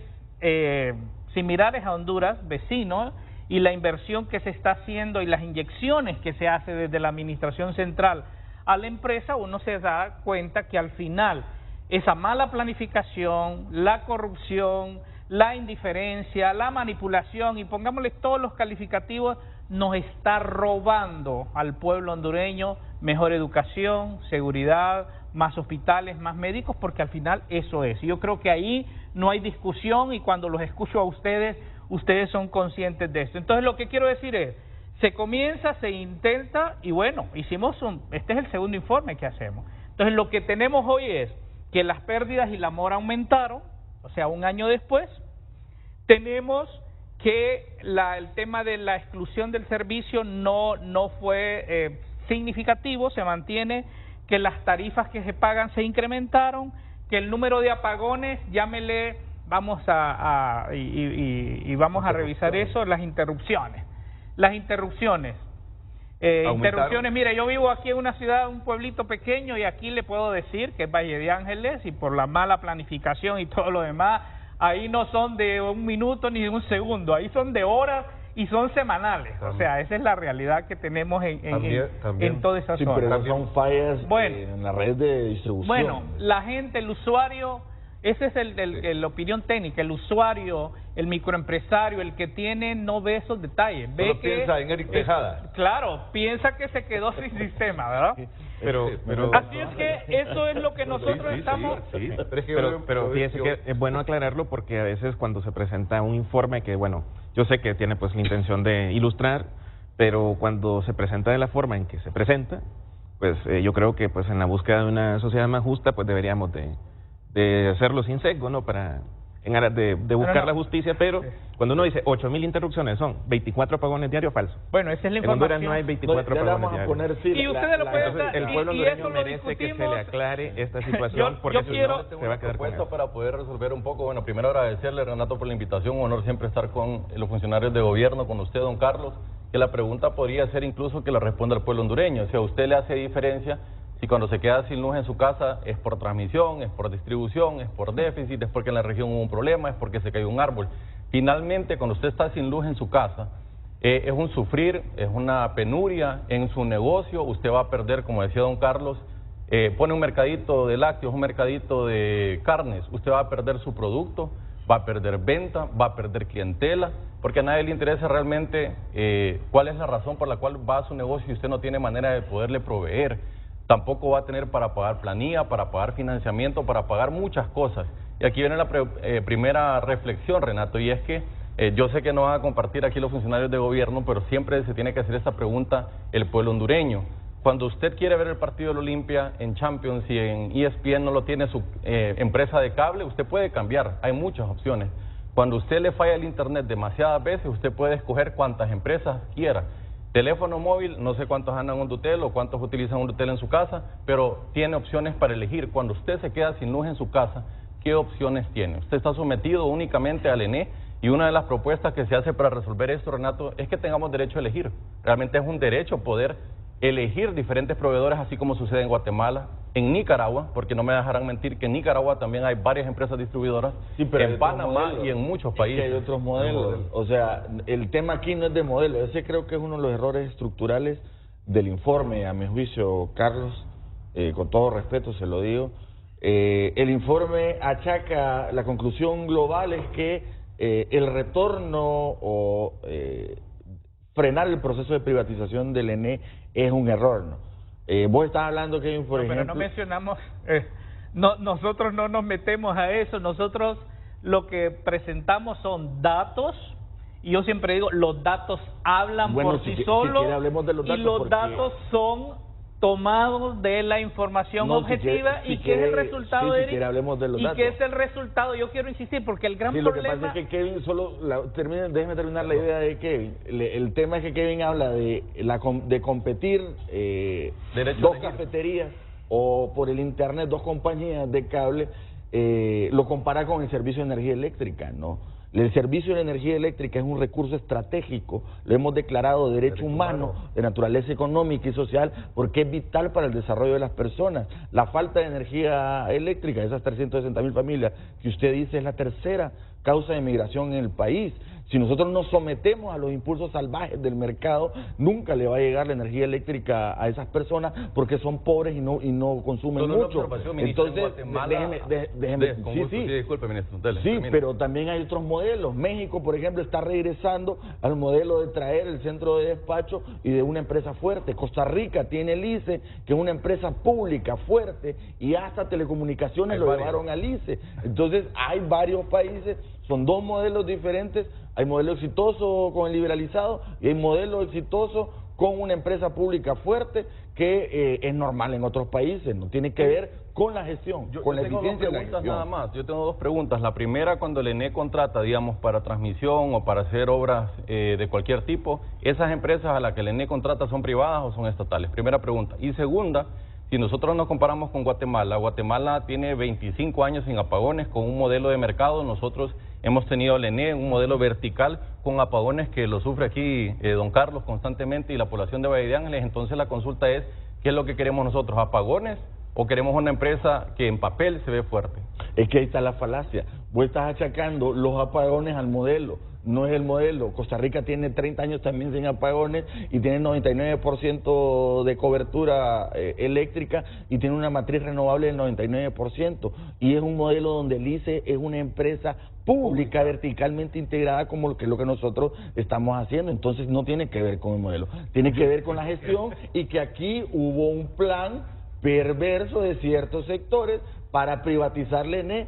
similares a Honduras, vecinos, y la inversión que se está haciendo y las inyecciones que se hace desde la administración central a la empresa, uno se da cuenta que al final esa mala planificación, la corrupción, la indiferencia, la manipulación, y pongámosle todos los calificativos, nos está robando al pueblo hondureño mejor educación, seguridad, más hospitales, más médicos, porque al final eso es. Yo creo que ahí no hay discusión, y cuando los escucho a ustedes, ustedes son conscientes de esto. Entonces lo que quiero decir es, se comienza, se intenta, y bueno, este es el segundo informe que hacemos. Entonces lo que tenemos hoy es que las pérdidas y la mora aumentaron, o sea, un año después. Tenemos que el tema de la exclusión del servicio no fue significativo, se mantiene, que las tarifas que se pagan se incrementaron, que el número de apagones, llámele, vamos a revisar eso, las interrupciones. Interrupciones, mire, yo vivo aquí en una ciudad, un pueblito pequeño, y aquí le puedo decir que es Valle de Ángeles, y por la mala planificación y todo lo demás, ahí no son de un minuto ni de un segundo, ahí son de horas y son semanales. O sea, esa es la realidad que tenemos en toda esa zona. Pero son fallas en la red de distribución. Bueno, la gente, el usuario, esa es la opinión técnica, el usuario, el microempresario, el que tiene, no ve esos detalles. Ve que piensa en Eric Tejada. Claro, piensa que se quedó sin sistema, ¿verdad? Pero así es que eso es lo que nosotros estamos... Pero fíjese que es bueno aclararlo, porque a veces cuando se presenta un informe que, bueno, yo sé que tiene pues la intención de ilustrar, pero cuando se presenta de la forma en que se presenta, pues yo creo que pues en la búsqueda de una sociedad más justa, pues deberíamos de hacerlo sin sesgo, ¿no? En aras de buscar la justicia, pero cuando uno dice 8.000 interrupciones, son 24 apagones diarios, falso. Bueno, esa es la información. información. En Honduras no hay 24 apagones diarios. Y ustedes lo pueden dar. El pueblo hondureño merece que se le aclare esta situación, porque si no se va a quedar con eso. Para poder resolver un poco, bueno, primero agradecerle, Renato, por la invitación, un honor siempre estar con los funcionarios de gobierno, con usted, don Carlos, que la pregunta podría ser incluso que la responda el pueblo hondureño. O sea, ¿usted le hace diferencia si cuando se queda sin luz en su casa es por transmisión, es por distribución, es por déficit, es porque en la región hubo un problema, es porque se cayó un árbol? Finalmente, cuando usted está sin luz en su casa, es un sufrir, es una penuria en su negocio. Usted va a perder, como decía don Carlos, pone un mercadito de lácteos, un mercadito de carnes, usted va a perder su producto, va a perder venta, va a perder clientela, porque a nadie le interesa realmente cuál es la razón por la cual va a su negocio y usted no tiene manera de poderle proveer. Tampoco va a tener para pagar planilla, para pagar financiamiento, para pagar muchas cosas. Y aquí viene la primera reflexión, Renato, y es que yo sé que no van a compartir aquí los funcionarios de gobierno, pero siempre se tiene que hacer esta pregunta el pueblo hondureño. Cuando usted quiere ver el partido del Olimpia en Champions y en ESPN no lo tiene su empresa de cable, usted puede cambiar, hay muchas opciones. Cuando usted le falla el internet demasiadas veces, usted puede escoger cuantas empresas quiera. Teléfono móvil, no sé cuántos andan un Dutel o cuántos utilizan un Dutel en su casa, pero tiene opciones para elegir. Cuando usted se queda sin luz en su casa, ¿qué opciones tiene? Usted está sometido únicamente al ENE, y una de las propuestas que se hace para resolver esto, Renato, es que tengamos derecho a elegir. Realmente es un derecho poder elegir diferentes proveedores, así como sucede en Guatemala, en Nicaragua, porque no me dejarán mentir que en Nicaragua también hay varias empresas distribuidoras, en Panamá y en muchos países. Hay otros modelos. O sea, el tema aquí no es de modelo. Ese creo que es uno de los errores estructurales del informe, a mi juicio, Carlos, con todo respeto se lo digo. El informe achaca, la conclusión global es que el retorno o frenar el proceso de privatización del ENE es un error, ¿no? Vos estás hablando que hay un, por ejemplo... Pero no mencionamos, nosotros no nos metemos a eso, nosotros lo que presentamos son datos, y yo siempre digo, los datos hablan por sí solos, y los datos son tomados de la información objetiva, y que es el resultado de y que es el resultado, yo quiero insistir, porque el gran problema... Lo que pasa es que Kevin déjeme terminar la idea de Kevin. El tema es que Kevin habla de competir dos cafeterías o por el internet, dos compañías de cable, lo compara con el servicio de energía eléctrica, ¿no? El servicio de energía eléctrica es un recurso estratégico, lo hemos declarado derecho humano de naturaleza económica y social, porque es vital para el desarrollo de las personas. La falta de energía eléctrica, esas 360.000 familias que usted dice, es la tercera causa de migración en el país. Si nosotros nos sometemos a los impulsos salvajes del mercado, nunca le va a llegar la energía eléctrica a esas personas, porque son pobres y no consumen mucho. Entonces, déjeme disculpe, ministro. Sí, pero también hay otros modelos. México, por ejemplo, está regresando al modelo de traer el centro de despacho y de una empresa fuerte. Costa Rica tiene el ICE, que es una empresa pública fuerte, y hasta telecomunicaciones lo llevaron al ICE. Entonces, hay varios países, son dos modelos diferentes. Hay modelo exitoso con el liberalizado y hay modelo exitoso con una empresa pública fuerte, que es normal en otros países, no tiene que ver con la gestión, con la eficiencia de la gestión. Nada más. Yo tengo dos preguntas. La primera, cuando el ENE contrata, digamos, para transmisión o para hacer obras de cualquier tipo, ¿esas empresas a las que el ENE contrata son privadas o son estatales? Primera pregunta. Y segunda, Si nosotros nos comparamos con Guatemala, Guatemala tiene 25 años sin apagones con un modelo de mercado. Nosotros hemos tenido el ENE, un modelo vertical con apagones que lo sufre aquí don Carlos constantemente y la población de Valle de Ángeles. Entonces la consulta es, ¿qué es lo que queremos nosotros? ¿Apagones o queremos una empresa que en papel se ve fuerte? Es que ahí está la falacia. Vos estás achacando los apagones al modelo. No es el modelo. Costa Rica tiene 30 años también sin apagones y tiene 99% de cobertura eléctrica y tiene una matriz renovable del 99%. Y es un modelo donde el ICE es una empresa pública verticalmente integrada como lo que nosotros estamos haciendo. Entonces no tiene que ver con el modelo, tiene que ver con la gestión y que aquí hubo un plan perverso de ciertos sectores para privatizarle ENE,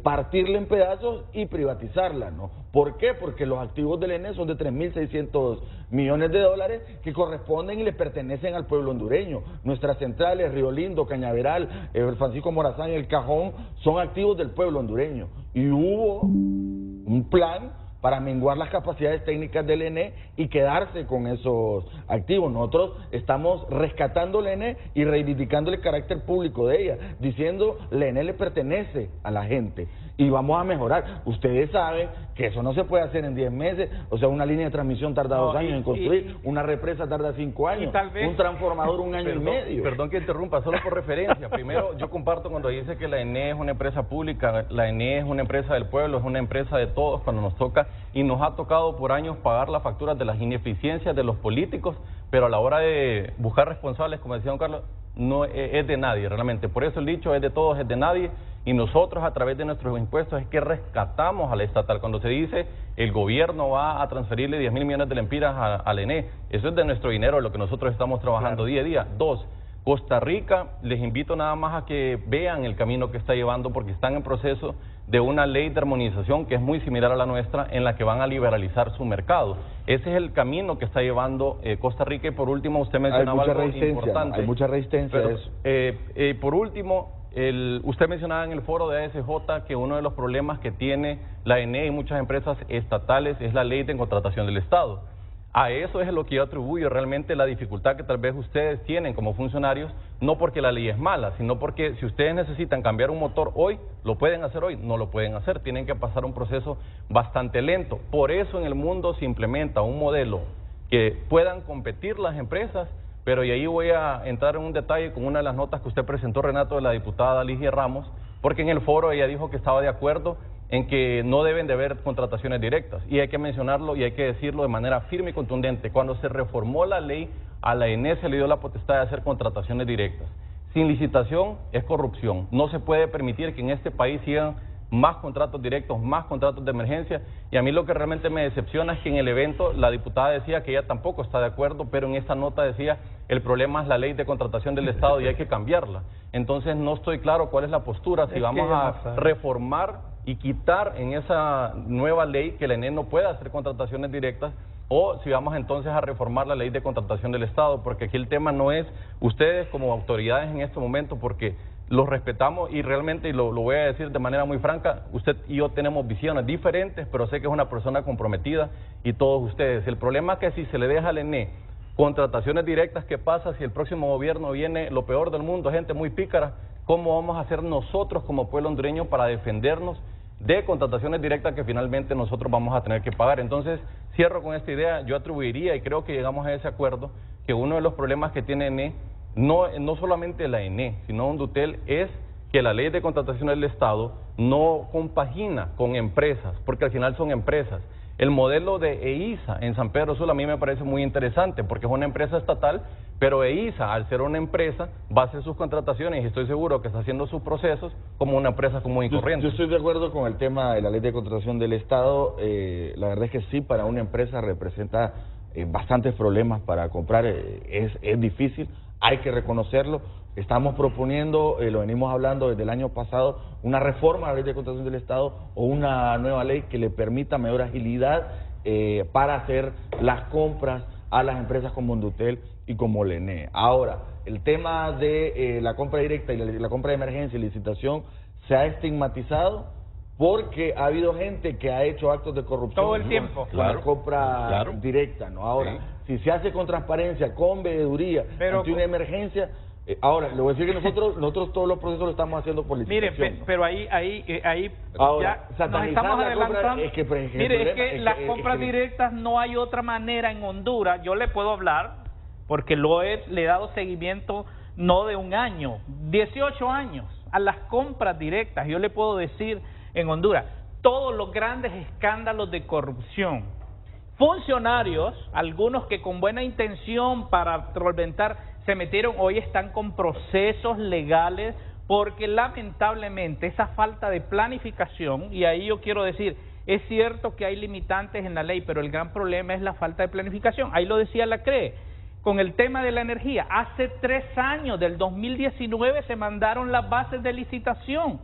partirle en pedazos y privatizarla, ¿no? ¿Por qué? Porque los activos del ENE son de 3.600 millones de dólares que corresponden y le pertenecen al pueblo hondureño. Nuestras centrales, Río Lindo, Cañaveral, Francisco Morazán, El Cajón, son activos del pueblo hondureño. Y hubo un plan para menguar las capacidades técnicas del ENE y quedarse con esos activos. Nosotros estamos rescatando el ENE y reivindicando el carácter público de ella, diciendo el ENE le pertenece a la gente y vamos a mejorar. Ustedes saben que eso no se puede hacer en 10 meses, o sea, una línea de transmisión tarda 2 años en construir, una represa tarda 5 años, un transformador 1 año y medio. Perdón que interrumpa, solo por referencia. Primero, yo comparto cuando dice que la ENE es una empresa pública, la ENE es una empresa del pueblo, es una empresa de todos cuando nos toca, y nos ha tocado por años pagar las facturas de las ineficiencias de los políticos, pero a la hora de buscar responsables, como decía don Carlos, no es de nadie realmente. Por eso el dicho es de todos, es de nadie, y nosotros a través de nuestros impuestos es que rescatamos a la estatal. Cuando se dice el gobierno va a transferirle 10.000 millones de lempiras al ENE, eso es de nuestro dinero, lo que nosotros estamos trabajando día a día. 2, Costa Rica, les invito nada más a que vean el camino que está llevando, porque están en proceso de una ley de armonización que es muy similar a la nuestra, en la que van a liberalizar su mercado. Ese es el camino que está llevando Costa Rica. Y por último, usted mencionaba algo importante. Hay mucha resistencia a eso. Por último, usted mencionaba en el foro de ASJ que uno de los problemas que tiene la ENE y muchas empresas estatales es la ley de contratación del Estado. A eso es lo que yo atribuyo realmente la dificultad que tal vez ustedes tienen como funcionarios, no porque la ley es mala, sino porque si ustedes necesitan cambiar un motor hoy, lo pueden hacer hoy, no lo pueden hacer, tienen que pasar un proceso bastante lento. Por eso en el mundo se implementa un modelo que puedan competir las empresas, pero y ahí voy a entrar en un detalle con una de las notas que usted presentó, Renato, de la diputada Ligia Ramos, porque en el foro ella dijo que estaba de acuerdo en que no deben de haber contrataciones directas, y hay que mencionarlo y hay que decirlo de manera firme y contundente. Cuando se reformó la ley, a la ENE se le dio la potestad de hacer contrataciones directas. Sin licitación es corrupción. No se puede permitir que en este país sigan más contratos directos, más contratos de emergencia, y a mí lo que realmente me decepciona es que en el evento la diputada decía que ella tampoco está de acuerdo, pero en esta nota decía el problema es la ley de contratación del Estado y hay que cambiarla. Entonces no estoy claro cuál es la postura, si vamos a reformar y quitar en esa nueva ley que la ENE no pueda hacer contrataciones directas, o si vamos entonces a reformar la ley de contratación del Estado, porque aquí el tema no es ustedes como autoridades en este momento, porque los respetamos y realmente, y lo voy a decir de manera muy franca, usted y yo tenemos visiones diferentes, pero sé que es una persona comprometida y todos ustedes. El problema es que si se le deja al ENE contrataciones directas, ¿qué pasa si el próximo gobierno viene lo peor del mundo, gente muy pícara? ¿Cómo vamos a hacer nosotros como pueblo hondureño para defendernos de contrataciones directas que finalmente nosotros vamos a tener que pagar? Entonces, cierro con esta idea. Yo atribuiría, y creo que llegamos a ese acuerdo, que uno de los problemas que tiene ENE, no solamente la ENE, sino Hondutel, es que la ley de contratación del Estado no compagina con empresas, porque al final son empresas. El modelo de EISA en San Pedro Sula a mí me parece muy interesante, porque es una empresa estatal, pero EISA, al ser una empresa, va a hacer sus contrataciones, y estoy seguro que está haciendo sus procesos como una empresa común y corriente. Yo estoy de acuerdo con el tema de la ley de contratación del Estado. La verdad es que sí, para una empresa representa bastantes problemas para comprar, es difícil, hay que reconocerlo. Estamos proponiendo, lo venimos hablando desde el año pasado, una reforma a la ley de contratación del Estado o una nueva ley que le permita mayor agilidad para hacer las compras a las empresas como Hondutel y como la ENE. Ahora, el tema de la compra directa y la compra de emergencia y licitación se ha estigmatizado porque ha habido gente que ha hecho actos de corrupción todo el tiempo con la compra directa, ¿no? Ahora, si se hace con transparencia, con veeduría, ante una emergencia, Ahora, le voy a decir que nosotros todos los procesos lo estamos haciendo por licitación. Mire, pero ahí ahora, ya nos estamos adelantando. Es que las compras directas no hay otra manera en Honduras. Yo le puedo hablar porque le he dado seguimiento no de un año, 18 años a las compras directas. Yo le puedo decir en Honduras todos los grandes escándalos de corrupción. Funcionarios, algunos que con buena intención para solventar se metieron, hoy están con procesos legales porque lamentablemente esa falta de planificación, y ahí yo quiero decir, es cierto que hay limitantes en la ley, pero el gran problema es la falta de planificación. Ahí lo decía la CRE, con el tema de la energía. Hace 3 años, del 2019, se mandaron las bases de licitación.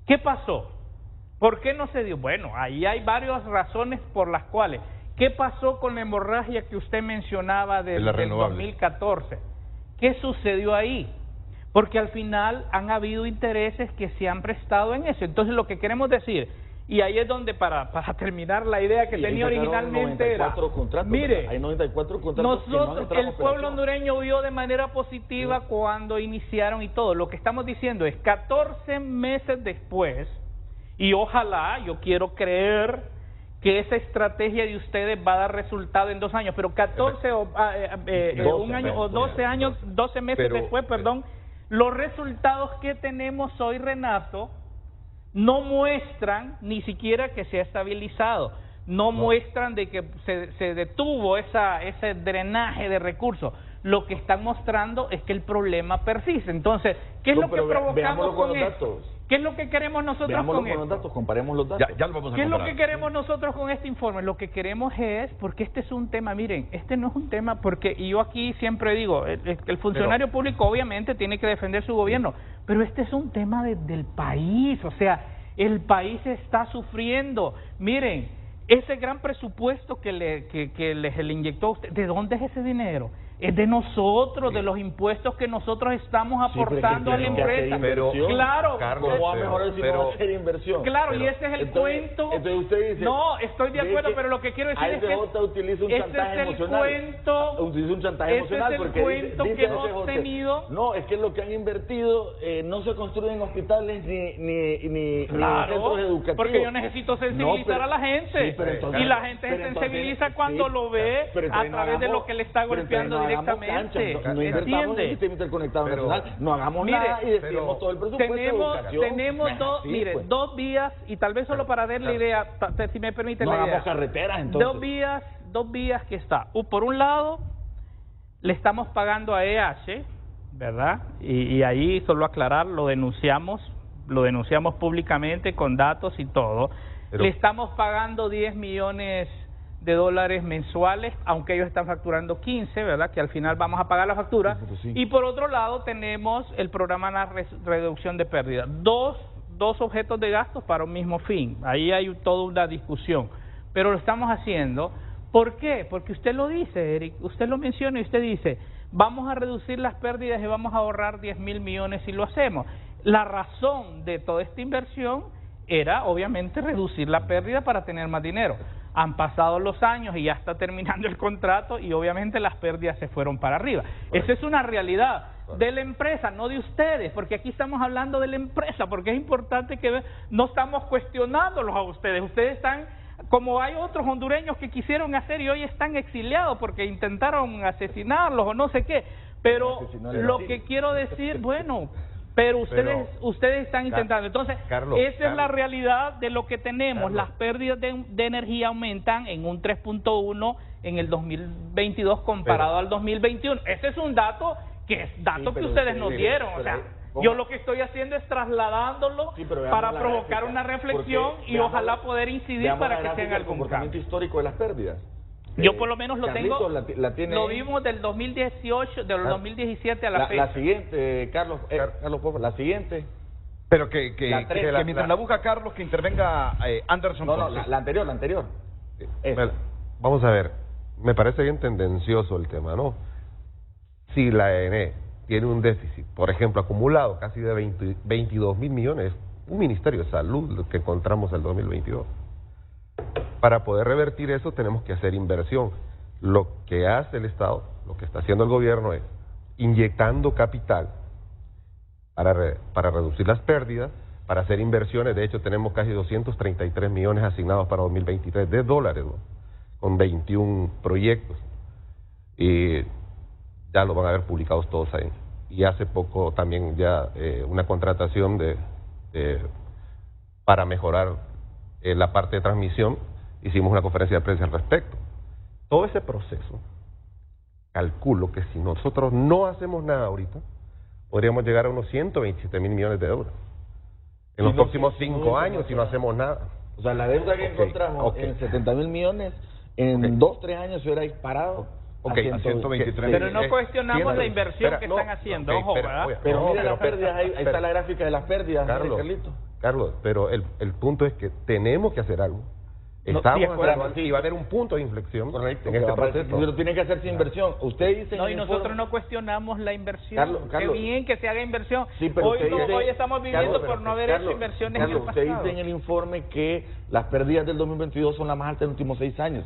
¿Qué pasó? ¿Por qué no se dio? Bueno, ahí hay varias razones por las cuales. ¿Qué pasó con la hemorragia que usted mencionaba del 2014? ¿Qué sucedió ahí? Porque al final han habido intereses que se han prestado en eso. Entonces lo que queremos decir, y ahí es donde para terminar la idea que tenía originalmente era, mire, hay 94 contratos nosotros, el pueblo hondureño vio de manera positiva cuando iniciaron y todo. Lo que estamos diciendo es 14 meses después, y ojalá, yo quiero creer que esa estrategia de ustedes va a dar resultado en 2 años, pero 14 o un año o 12 años, 12 meses después, perdón, los resultados que tenemos hoy, Renato, no muestran ni siquiera que se ha estabilizado, no muestran de que se detuvo ese drenaje de recursos. Lo que están mostrando es que el problema persiste. Entonces, ¿qué es lo que provocamos con esto? ¿Qué es lo que queremos nosotros con esto? Los datos, comparemos los datos. Ya lo vamos a ¿Qué es lo comparar. que queremos nosotros con este informe? Lo que queremos es, porque este es un tema, miren, este no es un tema, porque y yo aquí siempre digo, el funcionario público obviamente tiene que defender su gobierno, pero este es un tema del país, o sea, el país está sufriendo. Miren, ese gran presupuesto que le inyectó a usted, ¿de dónde es ese dinero? Es de nosotros, de los impuestos que nosotros estamos aportando a la empresa. Claro, Carlos, ¿cómo va a mejorar si no va a hacer inversión? Claro, y ese es el cuento. Entonces usted dice, no, estoy de acuerdo, pero lo que quiero decir es que utiliza un chantaje emocional. Utiliza un chantaje emocional porque cuento dice que hemos tenido. No, es que lo que han invertido no se construyen hospitales ni centros educativos. Porque yo necesito sensibilizar a la gente. Y la gente se sensibiliza cuando lo ve a través de lo que le está golpeando directamente. No invertamos en el sistema interconectado nacional, no hagamos nada y desviemos todo el presupuesto de educación. Tenemos dos vías, y tal vez solo para darle idea, si me permite la idea. No hagamos carreteras, entonces. Dos vías que está. Por un lado, le estamos pagando a EH, ¿verdad? Y ahí, solo aclarar, lo denunciamos públicamente con datos y todo. Le estamos pagando 10 millones de dólares mensuales, aunque ellos están facturando 15, ¿verdad? Que al final vamos a pagar la factura. Y por otro lado tenemos el programa de reducción de pérdidas. Dos objetos de gastos para un mismo fin. Ahí hay toda una discusión. Pero lo estamos haciendo. ¿Por qué? Porque usted lo dice, Eric, usted lo menciona y usted dice, vamos a reducir las pérdidas y vamos a ahorrar 10.000 millones si lo hacemos. La razón de toda esta inversión era obviamente reducir la pérdida para tener más dinero. Han pasado los años y ya está terminando el contrato y obviamente las pérdidas se fueron para arriba. Esa es una realidad de la empresa, no de ustedes, porque aquí estamos hablando de la empresa, porque es importante que no estamos cuestionándolos a ustedes. Ustedes están, como hay otros hondureños que quisieron hacer y hoy están exiliados porque intentaron asesinarlos o no sé qué. Pero lo que quiero decir, bueno... Pero ustedes están intentando. Entonces, esa es la realidad de lo que tenemos. Las pérdidas de energía aumentan en un 3.1 en el 2022 comparado al 2021. Ese es un dato que ustedes nos dieron. O sea, yo lo que estoy haciendo es trasladándolo para provocar una reflexión y ojalá poder incidir para que sea algún comportamiento histórico de las pérdidas. Yo por lo menos lo tengo, lo vimos del 2018, del 2017 a la fecha. La siguiente, Carlos, la siguiente. Pero que mientras la busca Carlos, que intervenga Anderson. No, la anterior. Bueno, vamos a ver, me parece bien tendencioso el tema, ¿no? Si la ENE tiene un déficit, por ejemplo, acumulado casi de 22.000 millones, un Ministerio de Salud que encontramos en el 2022. Para poder revertir eso tenemos que hacer inversión. Lo que hace el Estado, lo que está haciendo el gobierno es inyectando capital para reducir las pérdidas, para hacer inversiones. De hecho, tenemos casi 233 millones asignados para 2023 de dólares, ¿no? Con 21 proyectos. Y ya lo van a ver publicados todos ahí. Y hace poco también ya una contratación para mejorar la parte de transmisión. Hicimos una conferencia de prensa al respecto. Todo ese proceso, calculo que si nosotros no hacemos nada ahorita, podríamos llegar a unos 127 mil millones de euros en los próximos 5 años si no hacemos nada. O sea, la deuda que encontramos en 70 mil millones, en 2-3 años se hubiera disparado. A 123. Pero no cuestionamos la inversión que están haciendo, ojo, ¿verdad? Pero mira las pérdidas, ahí está la gráfica de las pérdidas, Carlos, pero el punto es que tenemos que hacer algo. Y va a haber un punto de inflexión en este proceso. Pero tiene que hacerse inversión. Usted dice no, y nosotros no cuestionamos la inversión. Qué bien que se haga inversión. Sí, pero hoy estamos viviendo por no haber hecho inversiones en el pasado. Usted dice en el informe que las pérdidas del 2022 son las más altas en los últimos 6 años.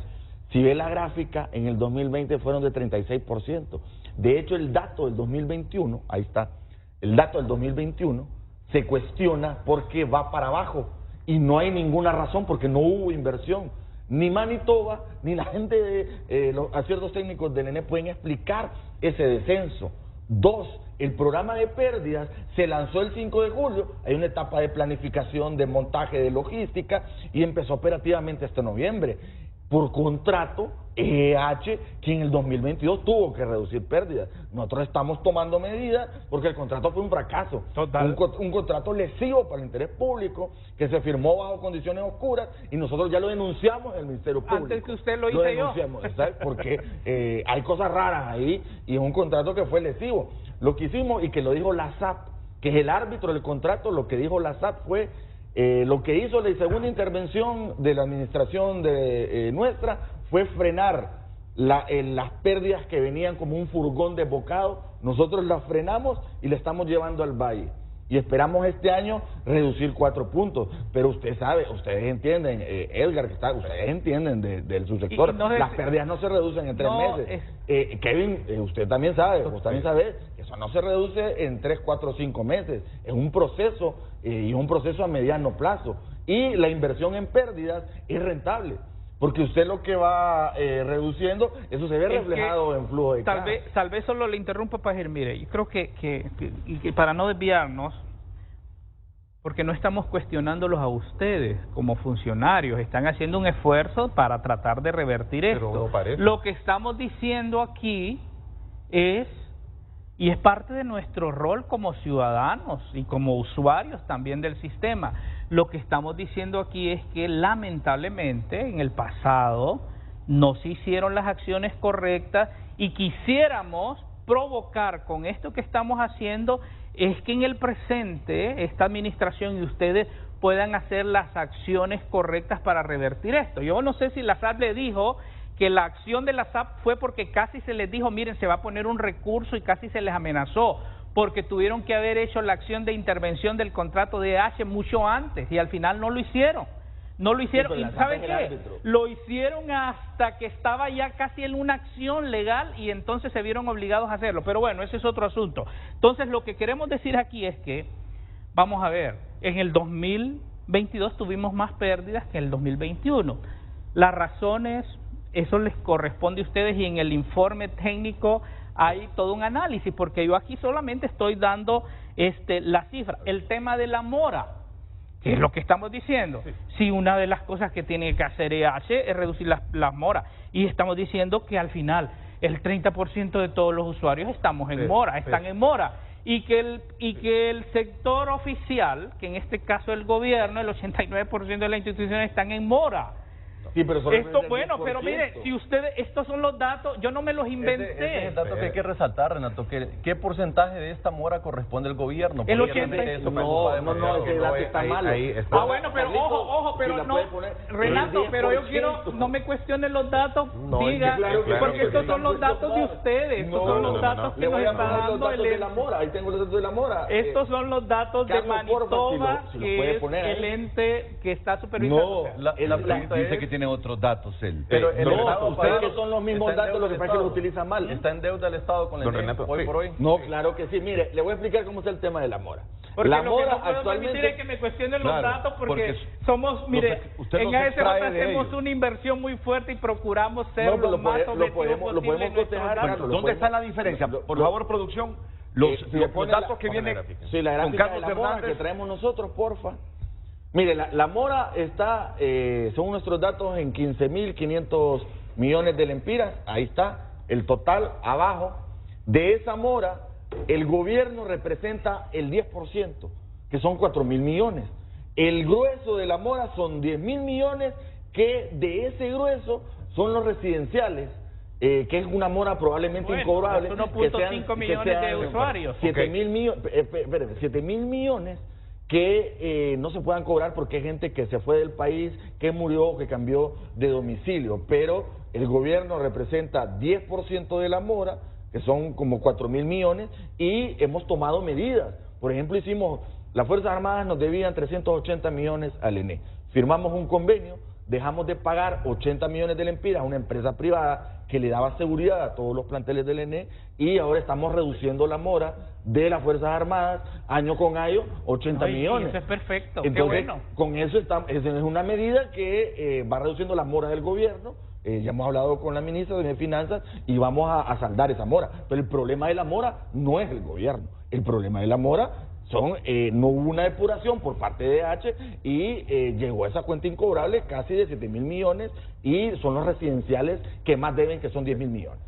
Si ve la gráfica, en el 2020 fueron de 36%. De hecho, el dato del 2021, ahí está, el dato del 2021 se cuestiona porque va para abajo. Y no hay ninguna razón porque no hubo inversión. Ni Manitoba, ni la gente de los aciertos técnicos del ENE pueden explicar ese descenso. 2, el programa de pérdidas se lanzó el 5 de julio, hay una etapa de planificación, de montaje, de logística, y empezó operativamente este noviembre. Por contrato, EEH, que en el 2022 tuvo que reducir pérdidas. Nosotros estamos tomando medidas porque el contrato fue un fracaso. Un contrato lesivo para el interés público que se firmó bajo condiciones oscuras y nosotros ya lo denunciamos en el Ministerio Público. Antes que usted lo hice yo. ¿Sabes? Porque hay cosas raras ahí y es un contrato que fue lesivo. Lo que hicimos y que lo dijo la SAP, que es el árbitro del contrato, lo que dijo la SAP fue... lo que hizo la segunda intervención de la administración nuestra fue frenar las pérdidas que venían como un furgón desbocado. Nosotros las frenamos y la estamos llevando al valle. Y esperamos este año reducir 4 puntos. Pero usted sabe, ustedes entienden, Edgar, ustedes entienden del subsector, las pérdidas no se reducen en 3 meses. Kevin, usted también sabe, vos también sabés, que eso no se reduce en 3, 4, 5 meses. Es un proceso y un proceso a mediano plazo. Y la inversión en pérdidas es rentable. Porque usted lo que va reduciendo, eso se ve reflejado en flujo de caja. Tal vez solo le interrumpo para decir, mire, yo creo que para no desviarnos, porque no estamos cuestionándolos a ustedes como funcionarios, están haciendo un esfuerzo para tratar de revertir esto. Lo que estamos diciendo aquí es, y es parte de nuestro rol como ciudadanos y como usuarios también del sistema, lo que estamos diciendo aquí es que lamentablemente en el pasado no se hicieron las acciones correctas y quisiéramos provocar con esto que estamos haciendo es que en el presente esta administración y ustedes puedan hacer las acciones correctas para revertir esto. Yo no sé si la SAP le dijo que la acción de la SAP fue porque casi se les dijo, miren, se va a poner un recurso y casi se les amenazó, porque tuvieron que haber hecho la acción de intervención del contrato de EEH mucho antes y al final no lo hicieron. No lo hicieron, y ¿saben qué? Lo hicieron hasta que estaba ya casi en una acción legal y entonces se vieron obligados a hacerlo. Pero bueno, ese es otro asunto. Entonces lo que queremos decir aquí es que, vamos a ver, en el 2022 tuvimos más pérdidas que en el 2021. Las razones, eso les corresponde a ustedes y en el informe técnico hay todo un análisis, porque yo aquí solamente estoy dando la cifra. El tema de la mora, que es lo que estamos diciendo. Si una de las cosas que tiene que hacer EEH es reducir las moras, y estamos diciendo que al final el 30% de todos los usuarios estamos en mora, están en mora, y que el sector oficial, que en este caso el gobierno, el 89% de las instituciones están en mora. Sí, pero pero mire, si ustedes, estos son los datos, yo no me los inventé. Ese es el dato que hay que resaltar, Renato, ¿qué porcentaje de esta mora corresponde al gobierno? El 80%. No, ese dato está malo. Bueno, pero ojo, pero no, Renato, pero yo quiero, no me cuestionen los datos, diga, porque estos son los datos de ustedes, estos son los datos que nos está dando el ente. Ahí tengo los datos de la mora. Estos son los datos de Manitoba, que es el ente que está supervisando. No, la pregunta dice que tiene tiene otros datos él. Pero el no, Estado ustedes paga. que son los mismos Está en datos, lo deuda que el pasa es que lo Estado. utilizan mal. Está en deuda el Estado con la Don ENE, Renato, hoy sí. por hoy. No, claro que sí. Mire, le voy a explicar cómo está el tema de la mora. Porque la lo que mora no puedo permitir es que me cuestionen los Claro, datos porque porque somos, mire, usted en no se ASJ extrae de hacemos ellos. una inversión muy fuerte y procuramos ser No, pero lo más lo objetivos podemos posible en nuestros cotejar, datos. Carlos, ¿Dónde está la diferencia? Por favor, producción, los datos que vienen Sí, la con gráfica Carlos de la mora Hernández. que traemos nosotros, porfa. Mire, la mora está, según nuestros datos, en 15.500 millones de lempiras. Ahí está el total abajo. De esa mora, el gobierno representa el 10%, que son 4.000 millones. El grueso de la mora son 10.000 millones, que de ese grueso son los residenciales, que es una mora probablemente incobrable. es 1.5 millones de usuarios. 7.000 millones que no se puedan cobrar porque hay gente que se fue del país, que murió, que cambió de domicilio, pero el gobierno representa 10% de la mora, que son como 4.000 millones, y hemos tomado medidas. Por ejemplo, las Fuerzas Armadas nos debían 380 millones al ENE. Firmamos un convenio, dejamos de pagar 80 millones de lempiras a una empresa privada que le daba seguridad a todos los planteles del ENE, y ahora estamos reduciendo la mora de las Fuerzas Armadas año con año 80 millones. Eso es perfecto, Entonces, qué bueno. con eso es una medida que va reduciendo la mora del gobierno. Ya hemos hablado con la ministra de Finanzas y vamos a saldar esa mora. Pero el problema de la mora no es el gobierno. El problema de la mora no hubo una depuración por parte de H y llegó a esa cuenta incobrable casi de 7.000 millones, y son los residenciales que más deben, que son 10.000 millones.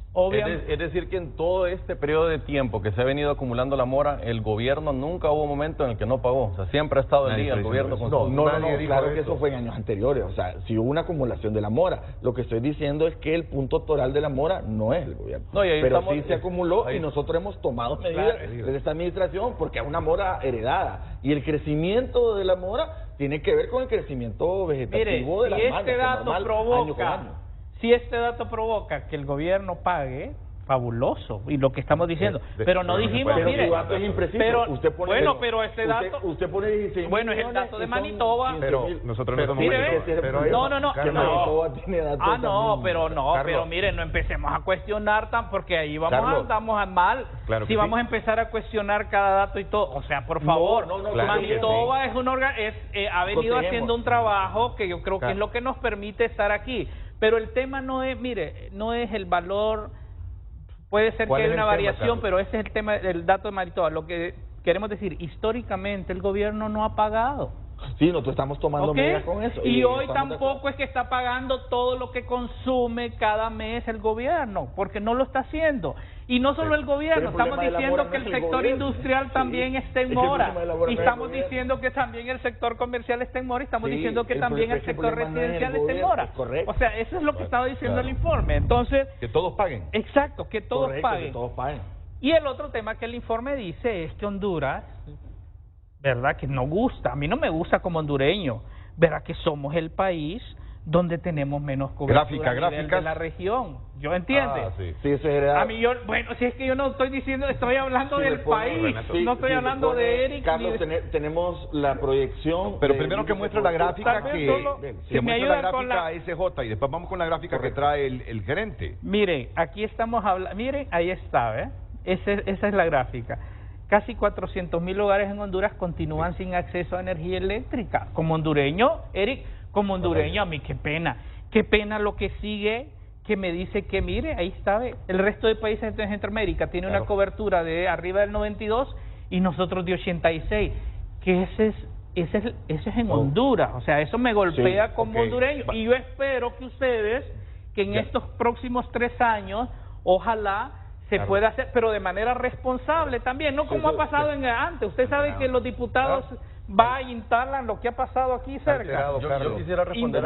Es decir, que en todo este periodo de tiempo que se ha venido acumulando la mora, el gobierno nunca hubo un momento en el que no pagó. O sea, siempre ha estado en día el gobierno con sus... No, claro que eso fue en años anteriores. O sea, si hubo una acumulación de la mora. Lo que estoy diciendo es que el punto toral de la mora no es el gobierno. No, y ahí pero estamos, sí se acumuló y nosotros hemos tomado medidas desde esta administración porque es una mora heredada. Y el crecimiento de la mora tiene que ver con el crecimiento vegetativo de las manos. Si este dato provoca que el gobierno pague, fabuloso, y lo que estamos diciendo, pero no dijimos, pero mire, su dato es impreciso. pero Usted pone, bueno, pero este dato, usted pone 16 bueno, es el dato de Manitoba, pero nosotros no somos Manitoba, Manitoba tiene datos pero mire, no empecemos a cuestionar porque ahí andamos a mal. Claro si vamos a empezar a cuestionar cada dato y todo, o sea, por favor, Manitoba es un ha venido haciendo un trabajo que yo creo que es lo que nos permite estar aquí, pero el tema no es, mire, no es el valor. Puede ser que haya una variación, pero ese es el tema del dato de Manitoba. Lo que queremos decir, históricamente el gobierno no ha pagado. Sí, nosotros estamos tomando medidas con eso. Y hoy tampoco es que está pagando todo lo que consume cada mes el gobierno, porque no lo está haciendo. Y no solo el gobierno, estamos diciendo que el sector industrial también está en mora. Y estamos diciendo que también el sector comercial está en mora. Y estamos diciendo que también el sector residencial está en mora. O sea, eso es lo que estaba diciendo el informe. Entonces, que todos paguen. Exacto, que todos paguen. Que todos paguen. Y el otro tema que el informe dice es que Honduras, ¿verdad? Que no gusta, a mí no me gusta como hondureño, ¿verdad? Que somos el país donde tenemos menos cobertura a nivel de la región. ¿Yo entiende? Sí, eso es heredado. A mí bueno, si es que yo no estoy diciendo, estoy hablando del país, no estoy hablando de Eric. Carlos, tenemos la proyección. Pero primero que muestre la gráfica si me ayudan con la SJ y después vamos con la gráfica que trae el gerente. Mire, aquí estamos hablando, miren, ahí está, ¿ves? Esa es la gráfica. Casi 400.000 hogares en Honduras continúan sin acceso a energía eléctrica. Como hondureño, Eric, como hondureño, a mí qué pena lo que sigue, que me dice que mire, ahí está, el resto de países de Centroamérica tiene una cobertura de arriba del 92 y nosotros de 86, que ese es en Honduras, o sea, eso me golpea como hondureño, y yo espero que ustedes, que en estos próximos 3 años, ojalá se puede hacer, pero de manera responsable también, no como ha pasado antes. Usted sabe que los diputados va e instalan lo que ha pasado aquí cerca. Yo quisiera responder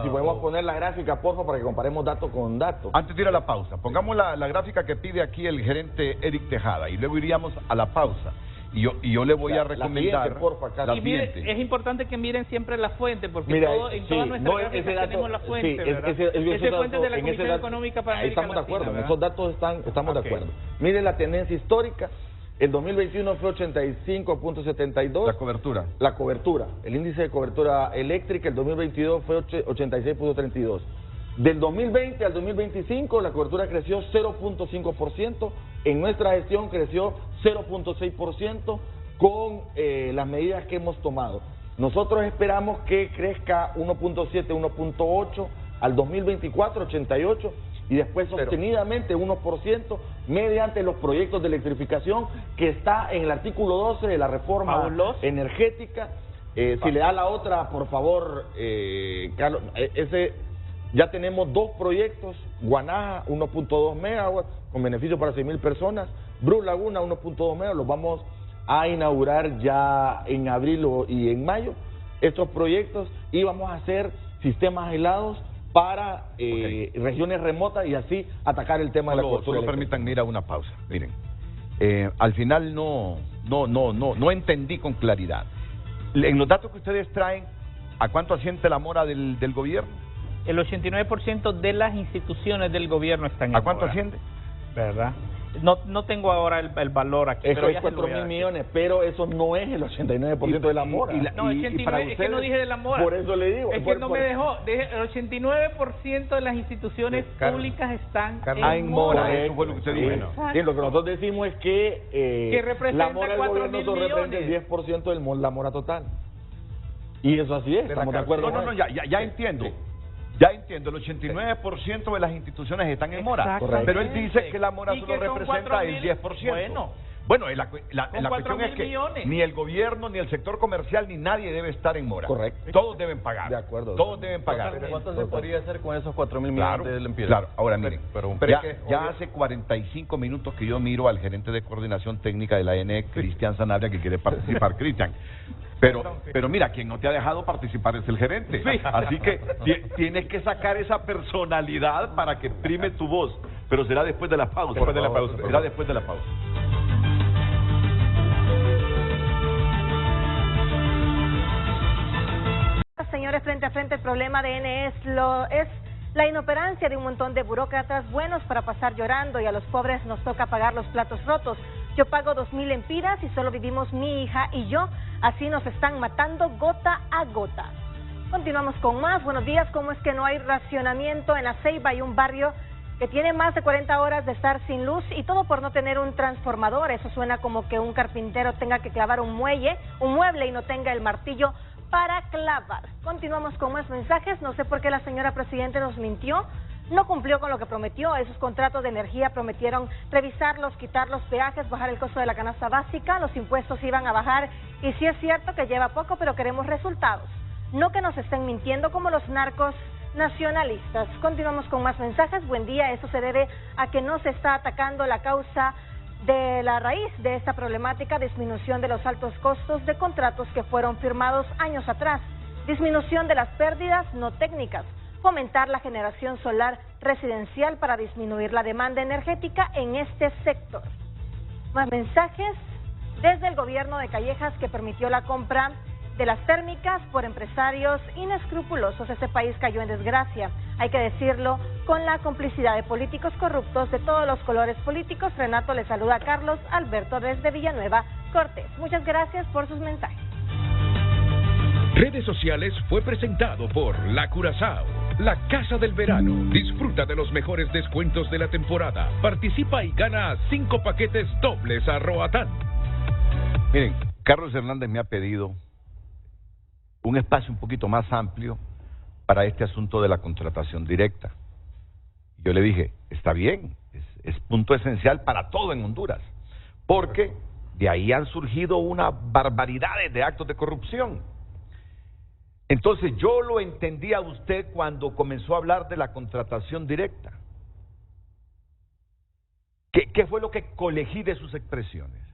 si podemos poner la gráfica, por favor, para que comparemos dato con dato. Antes de ir a la pausa, pongamos la gráfica que pide aquí el gerente Eric Tejada y luego iríamos a la pausa. Y yo le voy a recomendar la siguiente. Es importante que miren siempre la fuente, porque en todas nuestras gráficas tenemos la fuente, ¿verdad? Ese fuente de la Comisión Económica para América Latina. Estamos de acuerdo, ¿verdad? en esos datos estamos de acuerdo. Mire la tendencia histórica, El 2021 fue 85.72. La cobertura. La cobertura. El índice de cobertura eléctrica, el 2022 fue 86.32. Del 2020 al 2025 la cobertura creció 0.5%. En nuestra gestión creció 0.6% con las medidas que hemos tomado. Nosotros esperamos que crezca 1.7, 1.8, al 2024 88 y después sostenidamente 1% mediante los proyectos de electrificación que está en el artículo 12 de la reforma energética. Si le da la otra, por favor, Carlos, ya tenemos 2 proyectos, Guanaja 1.2 megawatts con beneficio para 6,000 personas, Bruce Laguna 1.2 megawatts, los vamos a inaugurar ya en abril y en mayo, estos proyectos, y vamos a hacer sistemas aislados para regiones remotas y así atacar el tema de la cobertura. Solo permítanme ir a una pausa. Miren, al final no entendí con claridad. En los datos que ustedes traen, ¿a cuánto asciende la mora del gobierno? El 89% de las instituciones del gobierno están en mora. ¿A cuánto asciende? ¿Verdad? No tengo ahora el valor aquí. Eso es 4,000 millones, pero eso no es el 89% de la mora. No, 89 es que no dije de la mora. Por eso le digo. Es que no me dejó. El 89% de las instituciones públicas están en mora. Eso fue lo que usted dijo. Sí, lo que nosotros decimos es que la mora del gobierno representa el 10% de la mora total. Y eso así es, estamos de acuerdo. No, ya entiendo. Ya entiendo, el 89% de las instituciones están en mora, pero él dice que la mora solo representa el 10%. Bueno, la cuestión es que ni el gobierno, ni el sector comercial, ni nadie debe estar en mora. Correcto. Todos deben pagar. De acuerdo. Todos deben pagar. ¿Cuánto se podría hacer con esos 4,000 millones de lempiras? Claro, ahora miren, ya hace 45 minutos que yo miro al gerente de coordinación técnica de la ANE, Cristian Sanabria, que quiere participar. Cristian. Pero mira, quien no te ha dejado participar es el gerente. Sí. Así que tienes que sacar esa personalidad para que prime tu voz. Pero será después de la pausa. Será después de la pausa. Señores, frente a frente el problema de ENE es la inoperancia de un montón de burócratas buenos para pasar llorando, y a los pobres nos toca pagar los platos rotos. Yo pago 2,000 lempiras y solo vivimos mi hija y yo. Así nos están matando gota a gota. Continuamos con más. Buenos días. ¿Cómo es que no hay racionamiento en La Ceiba? Hay un barrio que tiene más de 40 horas de estar sin luz, y todo por no tener un transformador. Eso suena como que un carpintero tenga que clavar un mueble y no tenga el martillo para clavar. Continuamos con más mensajes. No sé por qué la señora presidente nos mintió. No cumplió con lo que prometió. Esos contratos de energía prometieron revisarlos, quitar los peajes, bajar el costo de la canasta básica, los impuestos iban a bajar, y sí es cierto que lleva poco, pero queremos resultados. No que nos estén mintiendo como los narcos nacionalistas. Continuamos con más mensajes. Buen día. Eso se debe a que no se está atacando la causa de la raíz de esta problemática: disminución de los altos costos de contratos que fueron firmados años atrás, disminución de las pérdidas no técnicas, fomentar la generación solar residencial para disminuir la demanda energética en este sector. Más mensajes. Desde el gobierno de Callejas, que permitió la compra de las térmicas por empresarios inescrupulosos, este país cayó en desgracia. Hay que decirlo, con la complicidad de políticos corruptos de todos los colores políticos. Renato le saluda a Carlos Alberto desde Villanueva Cortés. Muchas gracias por sus mensajes. Redes Sociales fue presentado por La Curazao, la casa del verano. Disfruta de los mejores descuentos de la temporada. Participa y gana 5 paquetes dobles a Roatán. Miren, Carlos Hernández me ha pedido un espacio un poquito más amplio para este asunto de la contratación directa. Yo le dije, está bien, es punto esencial para todo en Honduras, porque de ahí han surgido una barbaridades de actos de corrupción. Entonces yo lo entendí a usted cuando comenzó a hablar de la contratación directa. ¿Qué fue lo que colegí de sus expresiones?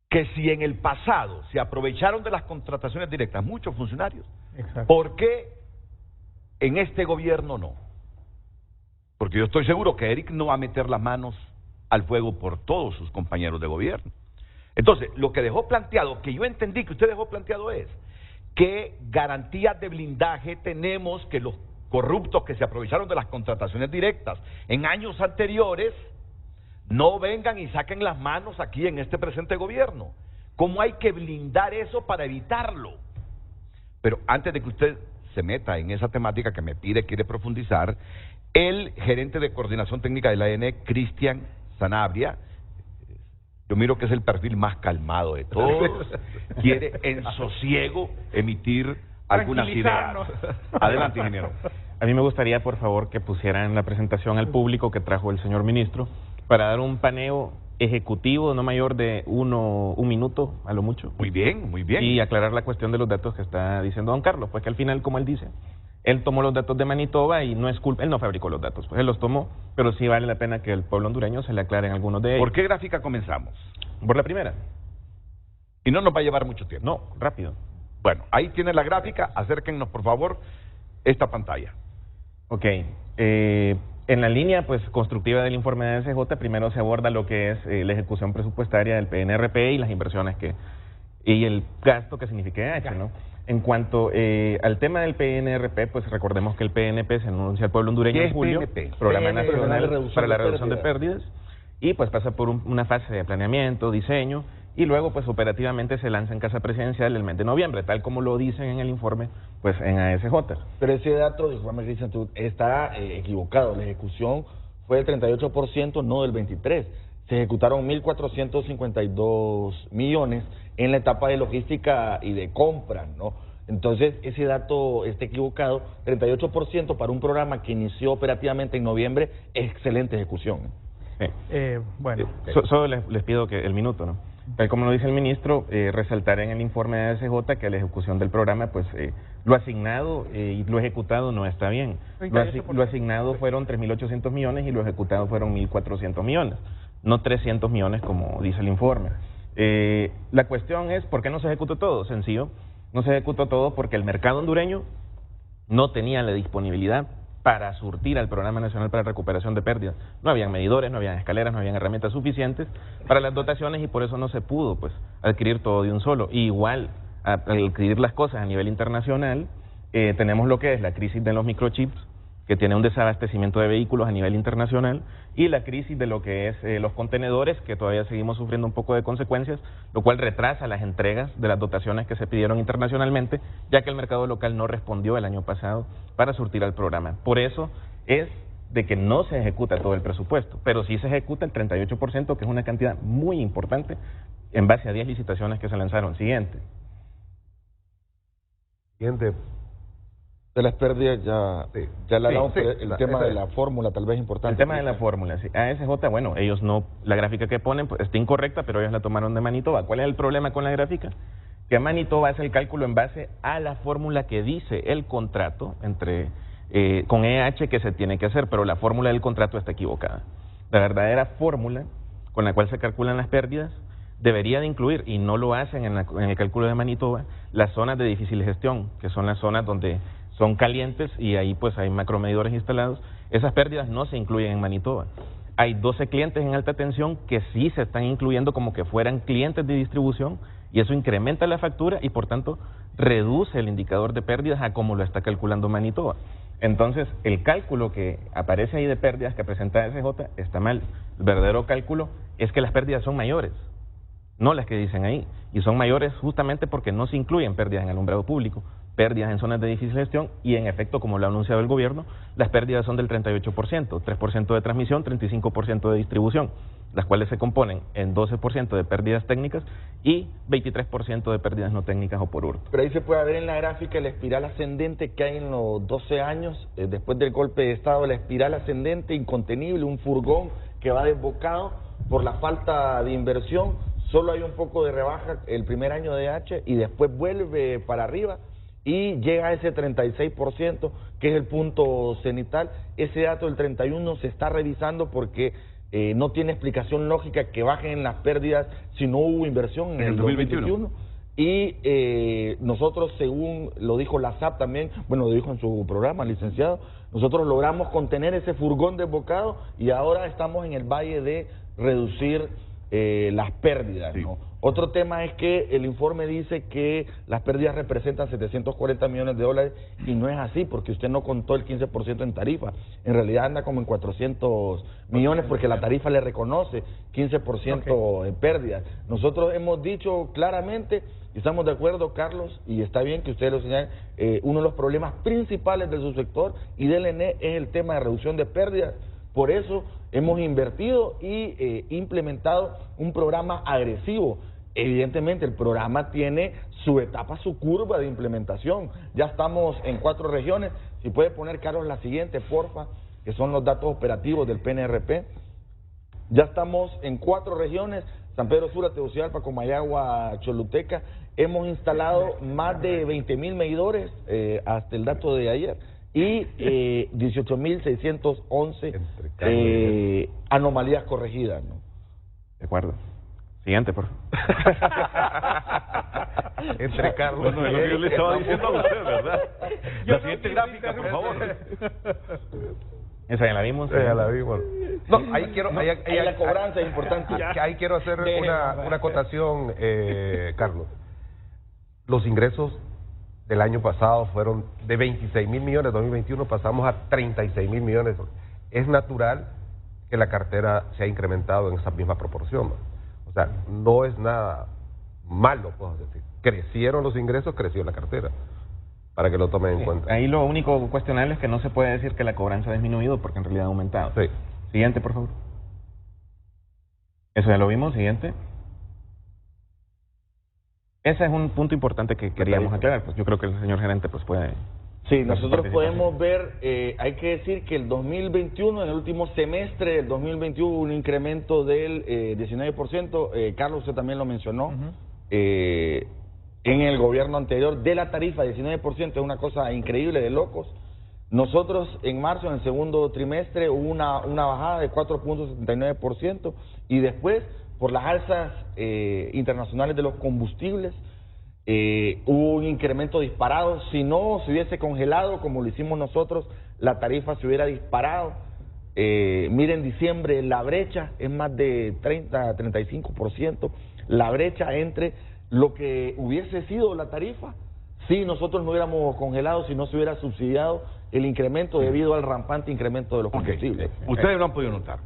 Que si en el pasado se aprovecharon de las contrataciones directas muchos funcionarios, ¿por qué en este gobierno no? Porque yo estoy seguro que Eric no va a meter las manos al fuego por todos sus compañeros de gobierno. Entonces, lo que dejó planteado, que yo entendí que usted dejó planteado, es qué garantías de blindaje tenemos que los corruptos que se aprovecharon de las contrataciones directas en años anteriores No vengan y saquen las manos aquí en este presente gobierno. ¿Cómo hay que blindar eso para evitarlo? Pero antes de que usted se meta en esa temática que me quiere profundizar, el gerente de coordinación técnica de la ANE, Cristian Sanabria, yo miro que es el perfil más calmado de todos, quiere en sosiego emitir algunas ideas. Adelante, ingeniero. A mí me gustaría, por favor, que pusieran la presentación al público que trajo el señor ministro para dar un paneo ejecutivo no mayor de un minuto a lo mucho. Muy bien, muy bien. Y aclarar la cuestión de los datos que está diciendo don Carlos, pues que al final, como él dice, él tomó los datos de Manitoba y no es culpa, él no fabricó los datos, pues él los tomó, pero sí vale la pena que el pueblo hondureño se le aclaren algunos de ellos. ¿Por qué gráfica comenzamos? Por la primera. Y no nos va a llevar mucho tiempo. No, rápido. Bueno, ahí tiene la gráfica, acérquennos por favor esta pantalla. Ok, en la línea pues constructiva del informe de SJ, primero se aborda lo que es la ejecución presupuestaria del PNRP y las inversiones y el gasto que significa EH, ¿no? En cuanto al tema del PNRP, pues recordemos que el PNP se anuncia al pueblo hondureño en julio, Programa Nacional para la Reducción de Pérdidas, y pues pasa por una fase de planeamiento, diseño, y luego pues operativamente se lanza en Casa Presidencial el mes de noviembre, tal como lo dicen en el informe pues en ASJ. Pero ese dato, discúlpame Cristian, está equivocado. La ejecución fue del 38%, no del 23%. Se ejecutaron 1.452 millones en la etapa de logística y de compra, ¿no? Entonces, ese dato está equivocado. 38% para un programa que inició operativamente en noviembre es excelente ejecución. Bueno, solo les pido que el minuto, ¿no? Tal como lo dice el ministro, resaltar en el informe de ASJ que la ejecución del programa, pues lo asignado y lo ejecutado no está bien. Lo asignado fueron 3.800 millones y lo ejecutado fueron 1.400 millones, no 300 millones como dice el informe. La cuestión es, ¿por qué no se ejecutó todo? Sencillo, no se ejecutó todo porque el mercado hondureño no tenía la disponibilidad para surtir al Programa Nacional para Recuperación de Pérdidas. No habían medidores, no habían escaleras, no habían herramientas suficientes para las dotaciones y por eso no se pudo pues adquirir todo de un solo. Y igual, al adquirir las cosas a nivel internacional, tenemos lo que es la crisis de los microchips, que tiene un desabastecimiento de vehículos a nivel internacional, y la crisis de lo que es los contenedores, que todavía seguimos sufriendo un poco de consecuencias, lo cual retrasa las entregas de las dotaciones que se pidieron internacionalmente, ya que el mercado local no respondió el año pasado para surtir al programa. Por eso es de que no se ejecuta todo el presupuesto, pero sí se ejecuta el 38%, que es una cantidad muy importante en base a 10 licitaciones que se lanzaron. Siguiente. De las pérdidas ya la hablamos, pero el tema de la fórmula tal vez importante. El tema de la fórmula, sí. ASJ, bueno, ellos no, la gráfica que ponen pues, está incorrecta, pero ellos la tomaron de Manitoba. ¿Cuál es el problema con la gráfica? Que Manitoba hace el cálculo en base a la fórmula que dice el contrato con EH que se tiene que hacer, pero la fórmula del contrato está equivocada. La verdadera fórmula con la cual se calculan las pérdidas debería de incluir, y no lo hacen en el cálculo de Manitoba, las zonas de difícil gestión, que son las zonas donde son calientes y ahí pues hay macromedidores instalados. Esas pérdidas no se incluyen en Manitoba. Hay 12 clientes en alta tensión que sí se están incluyendo como que fueran clientes de distribución, y eso incrementa la factura y por tanto reduce el indicador de pérdidas a como lo está calculando Manitoba. Entonces el cálculo que aparece ahí de pérdidas que presenta SJ está mal. El verdadero cálculo es que las pérdidas son mayores, no las que dicen ahí, y son mayores justamente porque no se incluyen pérdidas en alumbrado público, pérdidas en zonas de difícil gestión, y en efecto, como lo ha anunciado el gobierno, las pérdidas son del 38%, 3% de transmisión, 35% de distribución, las cuales se componen en 12% de pérdidas técnicas y 23% de pérdidas no técnicas o por hurto. Pero ahí se puede ver en la gráfica la espiral ascendente que hay en los 12 años, después del golpe de Estado, la espiral ascendente incontenible, un furgón que va desbocado por la falta de inversión. Solo hay un poco de rebaja el primer año de H y después vuelve para arriba y llega a ese 36%, que es el punto cenital. Ese dato del 31 se está revisando porque no tiene explicación lógica que bajen las pérdidas si no hubo inversión en el 2021. Y nosotros, según lo dijo la SAP también, bueno, lo dijo en su programa, licenciado, nosotros logramos contener ese furgón desbocado y ahora estamos en el valle de reducir las pérdidas, ¿no? Otro tema es que el informe dice que las pérdidas representan 740 millones de dólares y no es así porque usted no contó el 15% en tarifa. En realidad anda como en 400 millones porque la tarifa le reconoce 15% de pérdidas. Nosotros hemos dicho claramente y estamos de acuerdo, Carlos, y está bien que ustedes lo señalen, uno de los problemas principales del subsector y del ENE es el tema de reducción de pérdidas. Por eso hemos invertido y implementado un programa agresivo. Evidentemente el programa tiene su etapa, su curva de implementación. Ya estamos en 4 regiones. Si puede poner, Carlos, la siguiente, porfa, que son los datos operativos del PNRP. Ya estamos en 4 regiones, San Pedro Sula, Tegucigalpa, Comayagua, Choluteca. Hemos instalado más de 20,000 medidores hasta el dato de ayer y 18,611 anomalías corregidas, ¿no? De acuerdo. Siguiente, por favor. Entre Carlos. Bueno, es lo que yo le estaba diciendo a usted, ¿verdad? La siguiente gráfica, por favor. Esa ya la vimos. Ya la vimos. No, ahí quiero... Ahí la cobranza es importante. Ahí quiero hacer una acotación, Carlos. Los ingresos del año pasado fueron de 26,000 millones, 2021 pasamos a 36,000 millones. Es natural que la cartera se ha incrementado en esa misma proporción, ¿no? O sea, no es nada malo, puedo decir. Crecieron los ingresos, creció la cartera, para que lo tomen en cuenta. Ahí lo único cuestionable es que no se puede decir que la cobranza ha disminuido porque en realidad ha aumentado. Sí. Siguiente, por favor. Eso ya lo vimos. Siguiente. Ese es un punto importante que queríamos aclarar. Pues yo creo que el señor gerente pues puede... Sí, nosotros podemos ver, hay que decir que el 2021, en el último semestre del 2021 hubo un incremento del 19%, Carlos, usted también lo mencionó, en el gobierno anterior, de la tarifa, 19%, es una cosa increíble, de locos. Nosotros en marzo, en el segundo trimestre, hubo una bajada de 4.79% y después, por las alzas internacionales de los combustibles, hubo un incremento disparado. Si no se hubiese congelado como lo hicimos nosotros, la tarifa se hubiera disparado. Miren, en diciembre la brecha es más de 30-35%, la brecha entre lo que hubiese sido la tarifa si nosotros no hubiéramos congelado, si no se hubiera subsidiado el incremento debido al rampante incremento de los combustibles. Ustedes lo han podido notar.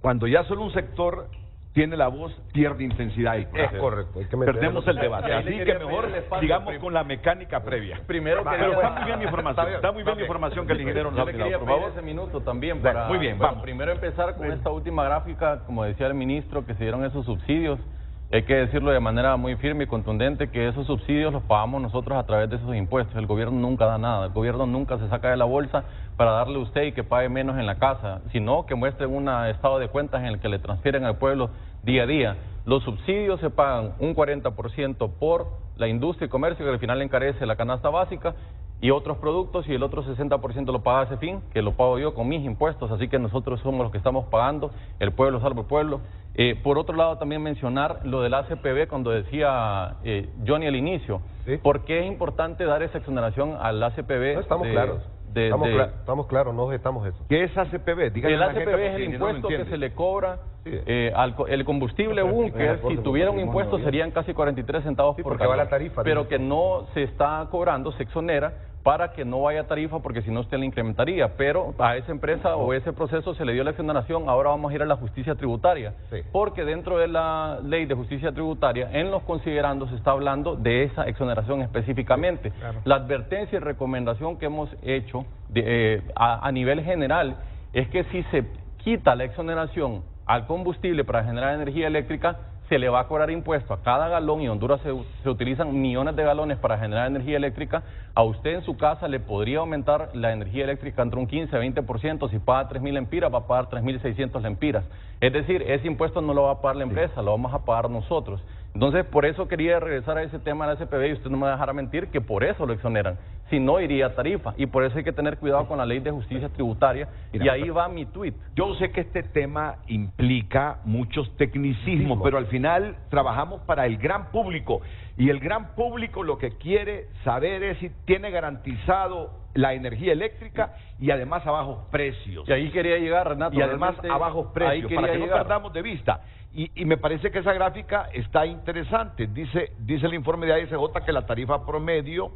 Cuando ya solo un sector tiene la voz, pierde intensidad y es correcto. Perdemos el debate. Así que mejor sigamos con la mecánica previa. Primero pero está muy bien mi información. Está muy bien la información que el ingeniero nos ha dado, por favor. Ese minuto también para... Muy bien, vamos. Primero empezar con esta última gráfica, como decía el ministro, que se dieron esos subsidios. Hay que decirlo de manera muy firme y contundente que esos subsidios los pagamos nosotros a través de esos impuestos. El gobierno nunca da nada, el gobierno nunca se saca de la bolsa para darle a usted y que pague menos en la casa, sino que muestre un estado de cuentas en el que le transfieren al pueblo día a día. Los subsidios se pagan un 40% por la industria y comercio, que al final encarece la canasta básica, y otros productos, y el otro 60% lo paga CEFIN, que lo pago yo con mis impuestos, así que nosotros somos los que estamos pagando, el pueblo salva el pueblo. Por otro lado, también mencionar lo del ACPB, cuando decía Johnny al inicio, ¿sí? ¿Por qué es importante dar esa exoneración al ACPB? No, estamos claros. Estamos claros, no objetamos eso. ¿Qué es ACPB? Díganle el ACPB es el impuesto que se le cobra el combustible que si tuviera un impuesto serían casi 43 centavos por galón, va la tarifa, pero que no se está cobrando, se exonera para que no vaya tarifa, porque si no usted le incrementaría, pero a esa empresa o ese proceso se le dio la exoneración. Ahora vamos a ir a la justicia tributaria, porque dentro de la ley de justicia tributaria, en los considerandos se está hablando de esa exoneración específicamente. La advertencia y recomendación que hemos hecho a nivel general es que si se quita la exoneración al combustible para generar energía eléctrica, se le va a cobrar impuesto a cada galón, y en Honduras se utilizan millones de galones para generar energía eléctrica. A usted en su casa le podría aumentar la energía eléctrica entre un 15 a 20%, si paga 3,000 lempiras va a pagar 3,600 lempiras. Es decir, ese impuesto no lo va a pagar la empresa, lo vamos a pagar nosotros. Entonces, por eso quería regresar a ese tema del ACPB, y usted no me va a dejar mentir que por eso lo exoneran. si no iría a tarifa, y por eso hay que tener cuidado con la ley de justicia tributaria, y ahí va mi tuit. Yo sé que este tema implica muchos tecnicismos, pero al final trabajamos para el gran público, y el gran público lo que quiere saber es si tiene garantizado la energía eléctrica y además a bajos precios. Y ahí quería llegar, Renato. Y además a bajos precios, para que no llegar. perdamos de vista. Y me parece que esa gráfica está interesante. Dice el informe de ASJ que la tarifa promedio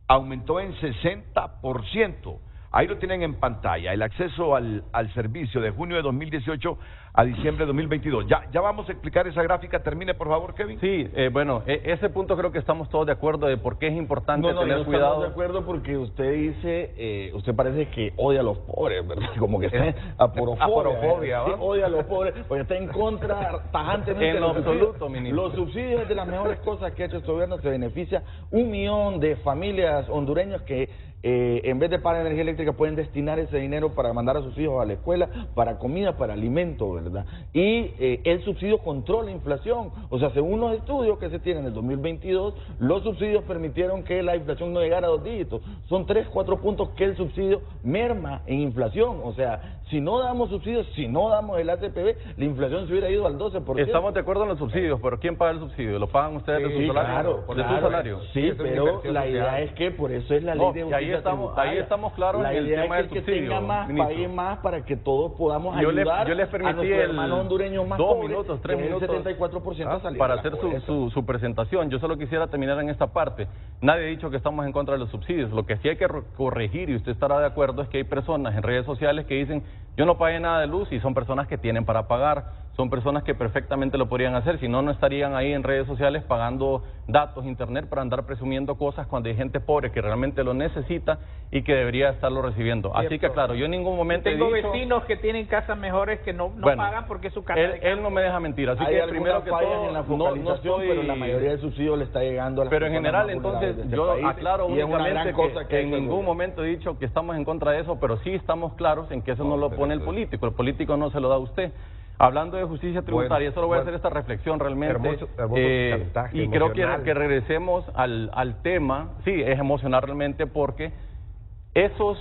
aumentó en 60%. Ahí lo tienen en pantalla, el acceso al servicio de junio de 2018 a diciembre de 2022. Ya vamos a explicar esa gráfica. Termine, por favor, Kevin. Sí, bueno, ese punto creo que estamos todos de acuerdo de por qué es importante tener cuidado. No estamos de acuerdo porque usted dice, usted parece que odia a los pobres, ¿verdad? Como que está aporofobia, sí, odia a los pobres, porque está en contra tajantemente en lo absoluto, ministro. Los subsidios es de las mejores cosas que ha hecho este gobierno, se beneficia 1 millón de familias hondureñas que en vez de pagar energía eléctrica pueden destinar ese dinero para mandar a sus hijos a la escuela, para comida, para alimento, ¿verdad? Y el subsidio controla la inflación. O sea, según los estudios que se tienen en el 2022, los subsidios permitieron que la inflación no llegara a 2 dígitos. Son 3, 4 puntos que el subsidio merma en inflación. O sea, si no damos subsidios, si no damos el ACPB, la inflación se hubiera ido al 12%. Estamos de acuerdo en los subsidios, pero ¿quién paga el subsidio? ¿Lo pagan ustedes de su salario? Claro, ¿De su salario? Sí, pero la idea es que por eso es la ley de justicia tributaria. Ahí estamos claros en el tema del subsidio. La idea es que tenga más, pague más para que todos podamos yo ayudar les permití a nuestros hermanos hondureños más 2 minutos, 3 minutos, el 74% salir para hacer su presentación. Yo solo quisiera terminar en esta parte. Nadie ha dicho que estamos en contra de los subsidios. Lo que sí hay que corregir, y usted estará de acuerdo, es que hay personas en redes sociales que dicen, yo no pagué nada de luz, y son personas que tienen para pagar. Son personas que perfectamente lo podrían hacer, si no, no estarían ahí en redes sociales pagando datos, internet, para andar presumiendo cosas cuando hay gente pobre que realmente lo necesita y que debería estarlo recibiendo. Cierto. Así que claro, yo en ningún momento tengo he dicho... vecinos que tienen casas mejores que no pagan porque su casa él no me deja mentir, así hay que primero que todo en la focalización, pero la mayoría del subsidio le está llegando a las pero en general, entonces, yo país, aclaro únicamente que en ningún momento he dicho que estamos en contra de eso, pero sí estamos claros en que eso no lo pone el político no se lo da a usted. Hablando de justicia tributaria, solo voy a hacer esta reflexión realmente, y creo que regresemos al tema. Sí, es emocional realmente porque esos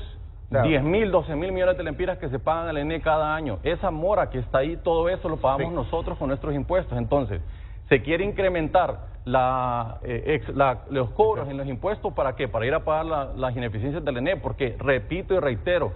10.000, 12.000 millones de lempiras que se pagan al ENE cada año, esa mora que está ahí, todo eso lo pagamos nosotros con nuestros impuestos. Entonces, se quiere incrementar los cobros en los impuestos, ¿para qué? Para ir a pagar las ineficiencias del ENE, porque repito y reitero,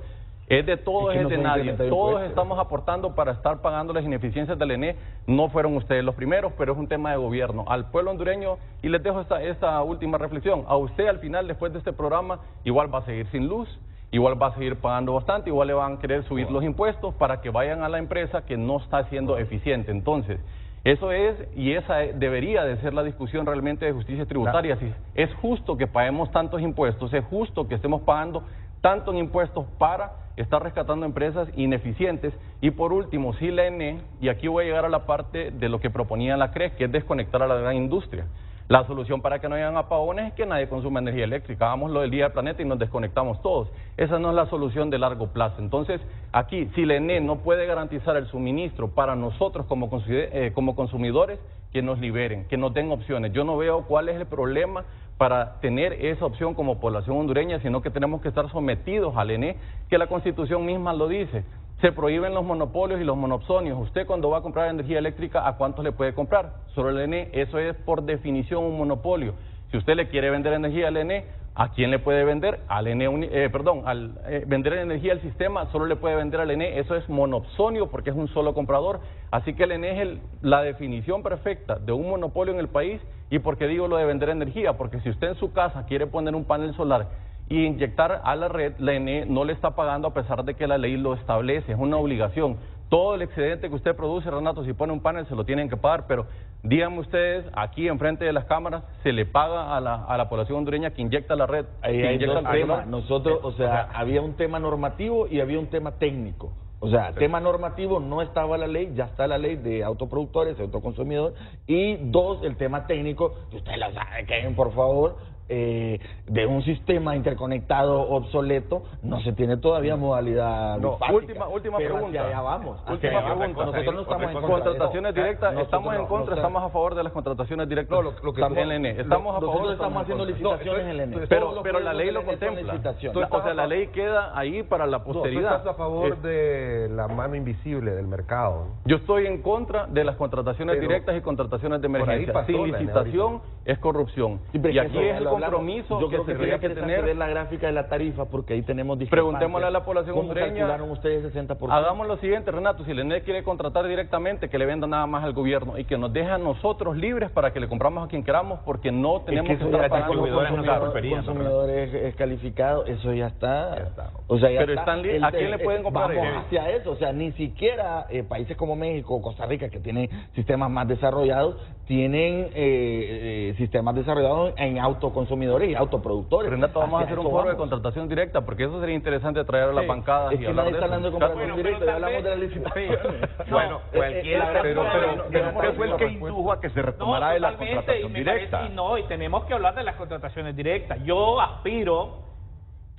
es de todos, es de nadie. Todos estamos aportando para estar pagando las ineficiencias del ENE. No fueron ustedes los primeros, pero es un tema de gobierno. Al pueblo hondureño, y les dejo esta última reflexión, a usted al final, después de este programa, igual va a seguir sin luz, igual va a seguir pagando bastante, igual le van a querer subir los impuestos para que vayan a la empresa que no está siendo eficiente. Entonces, eso es, y esa debería de ser la discusión realmente de justicia tributaria. Si es justo que paguemos tantos impuestos, es justo que estemos pagando tanto en impuestos para estar rescatando empresas ineficientes. Y por último, si la ENE, y aquí voy a llegar a la parte de lo que proponía la CREC, que es desconectar a la gran industria. La solución para que no hayan apagones es que nadie consuma energía eléctrica. Hagámoslo del día del planeta y nos desconectamos todos. Esa no es la solución de largo plazo. Entonces, aquí, si la ENE no puede garantizar el suministro para nosotros como consumidores, que nos liberen, que nos den opciones. Yo no veo cuál es el problema para tener esa opción como población hondureña, sino que tenemos que estar sometidos al ENE, que la Constitución misma lo dice. Se prohíben los monopolios y los monopsonios. Usted cuando va a comprar energía eléctrica, ¿a cuántos le puede comprar? Solo el ENE, eso es por definición un monopolio. Si usted le quiere vender energía al ENE, ¿a quién le puede vender? Al ENE, vender energía al sistema, solo le puede vender al ENE. Eso es monopsonio porque es un solo comprador. Así que el ENE es la definición perfecta de un monopolio en el país. ¿Y por qué digo lo de vender energía? Porque si usted en su casa quiere poner un panel solar y inyectar a la red, la ENE no le está pagando a pesar de que la ley lo establece, es una obligación. Todo el excedente que usted produce, Renato, si pone un panel se lo tienen que pagar, pero díganme ustedes, aquí enfrente de las cámaras, se le paga a la población hondureña que inyecta la red. Ahí hay dos temas. Nosotros, había un tema normativo y había un tema técnico. O sea, tema normativo, no estaba la ley, ya está la ley de autoproductores, autoconsumidor, y dos, el tema técnico, que ustedes lo saben, Kevin, por favor, de un sistema interconectado obsoleto, no se tiene todavía modalidad bifásica. Última pero pregunta. Hacia allá vamos. Última pregunta. Nosotros no estamos en contra. Contrataciones directas, ¿estamos en contra? ¿Estamos a favor de las contrataciones directas? No, lo que estamos en LN. ¿Estamos a favor? Nosotros estamos haciendo licitaciones en LN. Pero la ley lo contempla. O sea, la ley queda ahí para la posteridad. ¿Tú estás a favor de la mano invisible del mercado? Yo estoy en contra de las contrataciones directas y contrataciones de emergencia. Sin licitación es corrupción. Y aquí es el compromiso que se tiene que tener. Ver la gráfica de la tarifa, porque ahí tenemos discrepancias. Preguntémosle a la población hondureña. ¿Cómo calcularon ustedes 60%? Hagamos lo siguiente, Renato, si el ENE quiere contratar directamente, que le venda nada más al gobierno y que nos deje a nosotros libres para que le compramos a quien queramos, porque no tenemos que estar pagando consumidores es calificado, eso ya está. O sea, ya pero está. ¿a quién le pueden comprar? Vamos hacia eso, o sea, ni siquiera países como México o Costa Rica, que tienen sistemas más desarrollados, tienen sistemas desarrollados en autoconsumidores y autoproductores. Renato, vamos a hacer un foro de contratación directa, porque eso sería interesante traer a las bancadas y hablar de eso. Hablando de contratación directa, ya hablamos de la licitación. Bueno, cualquiera, pero ¿qué fue el que indujo a que se retomara de la contratación directa? Y tenemos que hablar de las contrataciones directas. Yo aspiro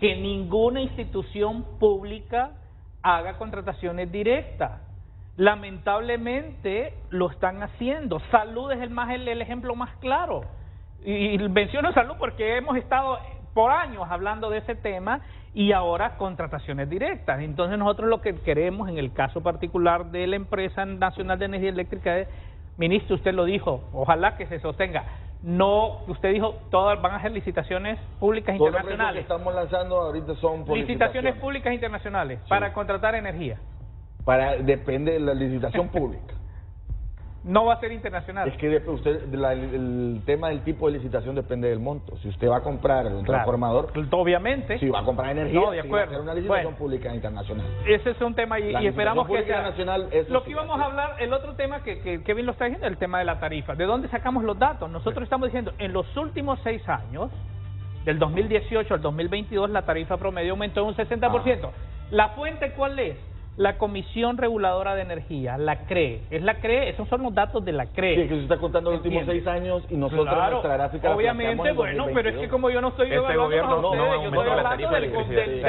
que ninguna institución pública haga contrataciones directas. Lamentablemente lo están haciendo. Salud es el ejemplo más claro. Y menciono salud porque hemos estado por años hablando de ese tema y ahora contrataciones directas. Entonces nosotros lo que queremos en el caso particular de la empresa nacional de energía eléctrica es, ministro, usted lo dijo, ojalá que se sostenga. No, usted dijo, todas van a ser licitaciones públicas internacionales. Los que estamos lanzando ahorita son por licitaciones públicas internacionales para contratar energía. Depende de la licitación pública. No va a ser internacional. Es que el tema del tipo de licitación depende del monto. Si usted va a comprar un transformador, obviamente. Si va a comprar energía, no, de acuerdo. Va a hacer una licitación pública internacional. Ese es un tema y esperamos que sea. Nacional, lo que íbamos a hablar, el otro tema que Kevin lo está diciendo, el tema de la tarifa. ¿De dónde sacamos los datos? Nosotros estamos diciendo, en los últimos 6 años, del 2018 al 2022, la tarifa promedio aumentó en un 60%. ¿La fuente cuál es? La Comisión Reguladora de Energía, la CRE. Es la CRE, esos son los datos de la CRE. Sí, que se está contando los últimos 6 años y nosotros nuestra gráfica obviamente, bueno, pero es que como yo no estoy gobierno no yo estoy hablando de